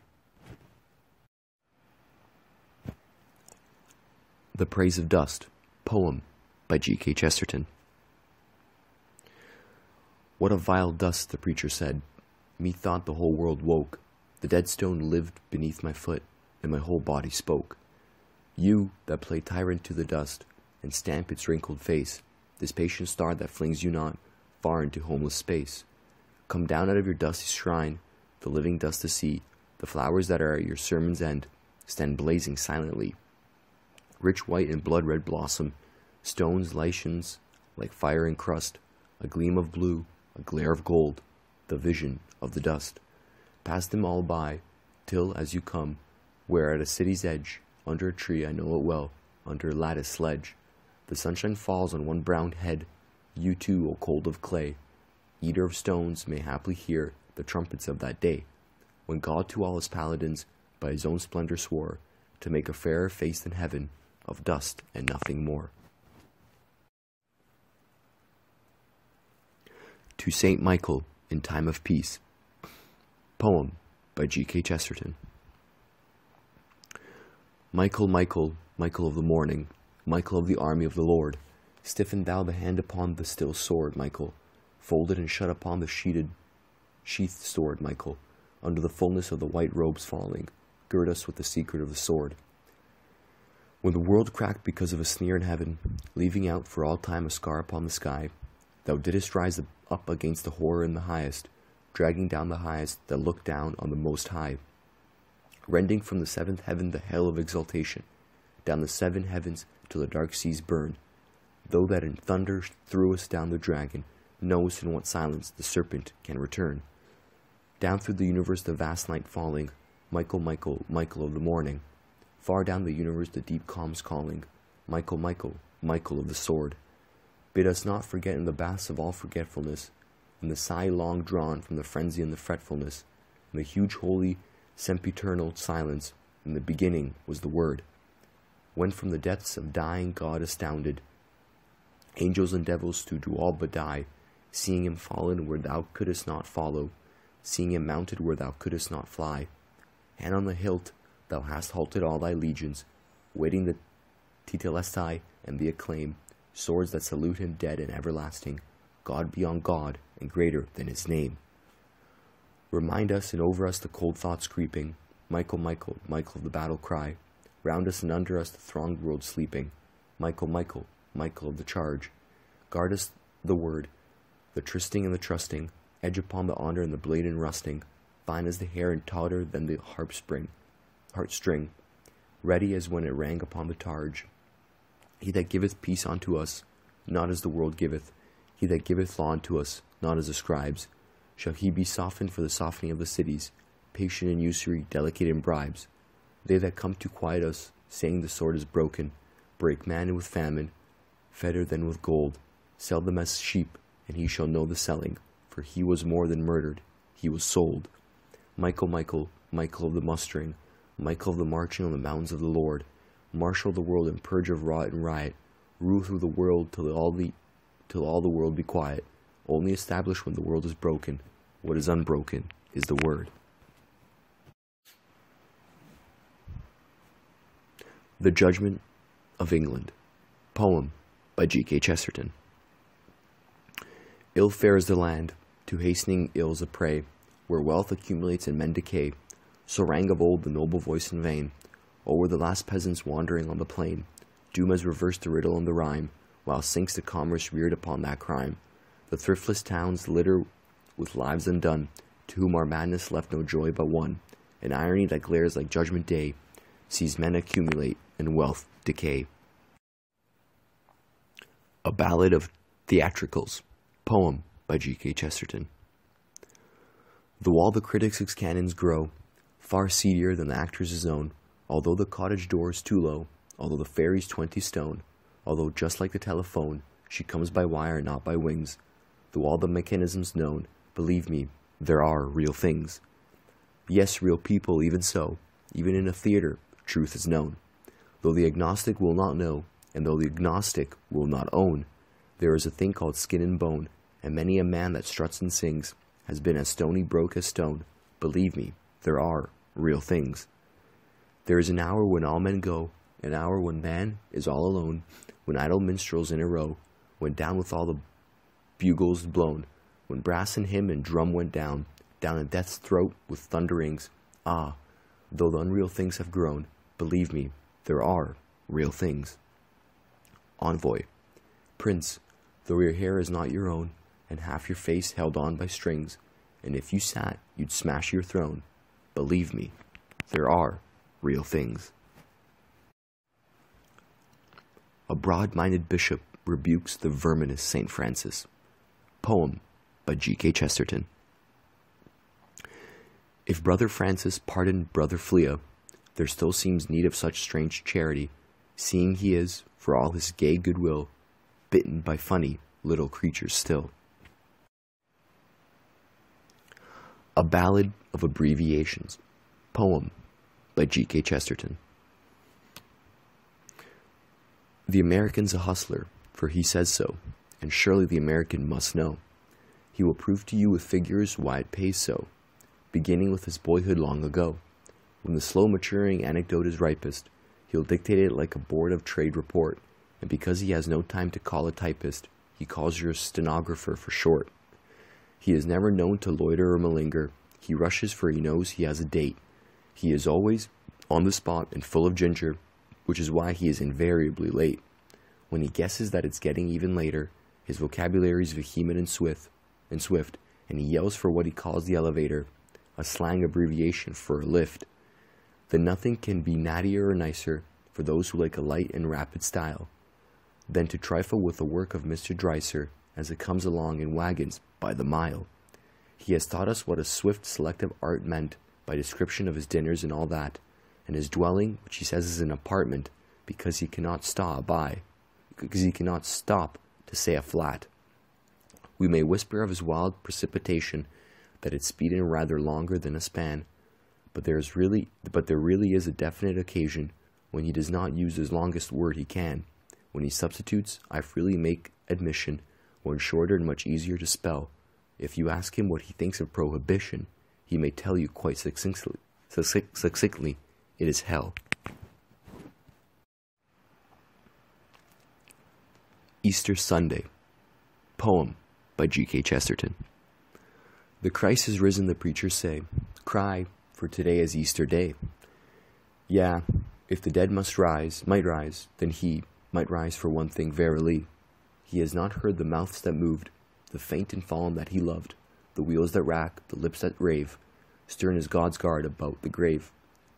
The Praise of Dust, poem by G.K. Chesterton. What a vile dust, the preacher said. Methought the whole world woke. The dead stone lived beneath my foot, and my whole body spoke. You, that play tyrant to the dust, and stamp its wrinkled face, this patient star that flings you not far into homeless space. Come down out of your dusty shrine, the living dust to see, the flowers that are at your sermon's end, stand blazing silently. Rich white and blood-red blossom, stones, lichens, like fire and crust, a gleam of blue, a glare of gold, the vision of the dust. Pass them all by, till, as you come, where at a city's edge, under a tree, I know it well, under a lattice sledge, the sunshine falls on one brown head, you too, O cold of clay, eater of stones, may haply hear the trumpets of that day, when God to all his paladins by his own splendor swore, to make a fairer face than heaven, of dust and nothing more. To Saint Michael in Time of Peace, poem by G.K. Chesterton. Michael, Michael, Michael of the morning, Michael of the army of the Lord, stiffen thou the hand upon the still sword, Michael, folded and shut upon the sheathed sword, Michael, under the fullness of the white robes falling, gird us with the secret of the sword. When the world cracked because of a sneer in heaven, leaving out for all time a scar upon the sky, thou didst rise up against the horror in the highest, dragging down the highest that looked down on the most high, rending from the seventh heaven the hell of exaltation, down the seven heavens till the dark seas burn. Though that in thunder threwest down the dragon, knowest in what silence the serpent can return. Down through the universe the vast night falling, Michael, Michael, Michael of the morning. Far down the universe the deep calms calling, Michael, Michael, Michael of the sword. Bid us not forget in the baths of all forgetfulness, in the sigh long drawn from the frenzy and the fretfulness, in the huge holy sempiternal silence, in the beginning was the Word. When from the depths of dying God astounded, angels and devils to do all but die, seeing him fallen where thou couldst not follow, seeing him mounted where thou couldst not fly. And on the hilt thou hast halted all thy legions, waiting the tetelestai and the acclaim, swords that salute him dead and everlasting, God beyond God and greater than his name. Remind us and over us the cold thoughts creeping, Michael, Michael, Michael of the battle cry, round us and under us the thronged world sleeping, Michael, Michael, Michael of the charge. Guard us the word, the trysting and the trusting, edge upon the honor and the blade in rusting, fine as the hair and tauter than the heartstring, ready as when it rang upon the targe. He that giveth peace unto us, not as the world giveth, he that giveth law unto us, not as the scribes, shall he be softened for the softening of the cities, patient in usury, delicate in bribes. They that come to quiet us, saying the sword is broken, break man with famine, fetter than with gold, sell them as sheep, and he shall know the selling, for he was more than murdered, he was sold. Michael, Michael, Michael of the mustering, Michael of the marching on the mountains of the Lord, marshal the world and purge of rot and riot, rule through the world till all the world be quiet, only establish when the world is broken. What is unbroken is the word. The Judgment of England. Poem by G.K. Chesterton. Ill fares the land, to hastening ills a prey, where wealth accumulates and men decay. So rang of old the noble voice in vain, or were the last peasants wandering on the plain. Doom has reversed the riddle and the rhyme, while sinks the commerce reared upon that crime. The thriftless towns litter with lives undone, to whom our madness left no joy but one. An irony that glares like judgment day, sees men accumulate and wealth decay. A Ballad of Theatricals. Poem by G.K. Chesterton. Though all the critics' cannons grow, far seedier than the actors' own, although the cottage door is too low, although the fairy's 20 stone, although just like the telephone, she comes by wire not by wings, though all the mechanisms known, believe me, there are real things. Yes, real people, even so, even in a theater, truth is known. Though the agnostic will not know, and though the agnostic will not own, there is a thing called skin and bone, and many a man that struts and sings has been as stony broke as stone. Believe me, there are real things. There is an hour when all men go, an hour when man is all alone, when idle minstrels in a row went down with all the bugles blown, when brass and hymn and drum went down in death's throat with thunderings. Ah, though the unreal things have grown, believe me, there are real things. Envoy. Prince, though your hair is not your own, and half your face held on by strings, and if you sat, you'd smash your throne, believe me, there are real things. A broad-minded bishop rebukes the verminous St. Francis. Poem by G.K. Chesterton. If Brother Francis pardoned Brother Flea, there still seems need of such strange charity, seeing he is, for all his gay goodwill, bitten by funny little creatures still. A Ballad of Abbreviations. Poem by G.K. Chesterton. The American's a hustler, for he says so, and surely the American must know. He will prove to you with figures why it pays so, beginning with his boyhood long ago. When the slow maturing anecdote is ripest, he'll dictate it like a board of trade report, and because he has no time to call a typist, he calls your stenographer for short. He is never known to loiter or malinger. He rushes for he knows he has a date. He is always on the spot and full of ginger, he is invariably late. When he guesses that it's getting even later, his vocabulary is vehement and swift, and he yells for what he calls the elevator, a slang abbreviation for a lift. Then nothing can be nattier or nicer for those who like a light and rapid style than to trifle with the work of Mr. Dreiser as it comes along in wagons by the mile. He has taught us what a swift selective art meant by description of his dinners and all that, and his dwelling, which he says is an apartment, because he cannot stop to say a flat. We may whisper of his wild precipitation, that its speed in rather longer than a span, but there really is a definite occasion when he does not use his longest word he can. When he substitutes, I freely make admission, one shorter and much easier to spell. If you ask him what he thinks of prohibition, he may tell you quite succinctly, it is hell. Easter Sunday. Poem by G.K. Chesterton. The Christ is risen, the preachers say. Cry, for today is Easter Day. Yeah, if the dead might rise, then he might rise for one thing verily. He has not heard the mouths that moved, the faint and fallen that he loved, the wheels that rack, the lips that rave. Stern is God's guard about the grave.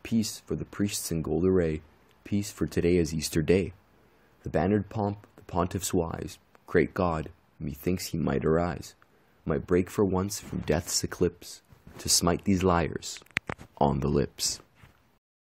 Peace for the priests in gold array, peace for today is Easter Day. The bannered pomp, the pontiff's wise, great God, methinks he might arise, might break for once from death's eclipse, to smite these liars on the lips.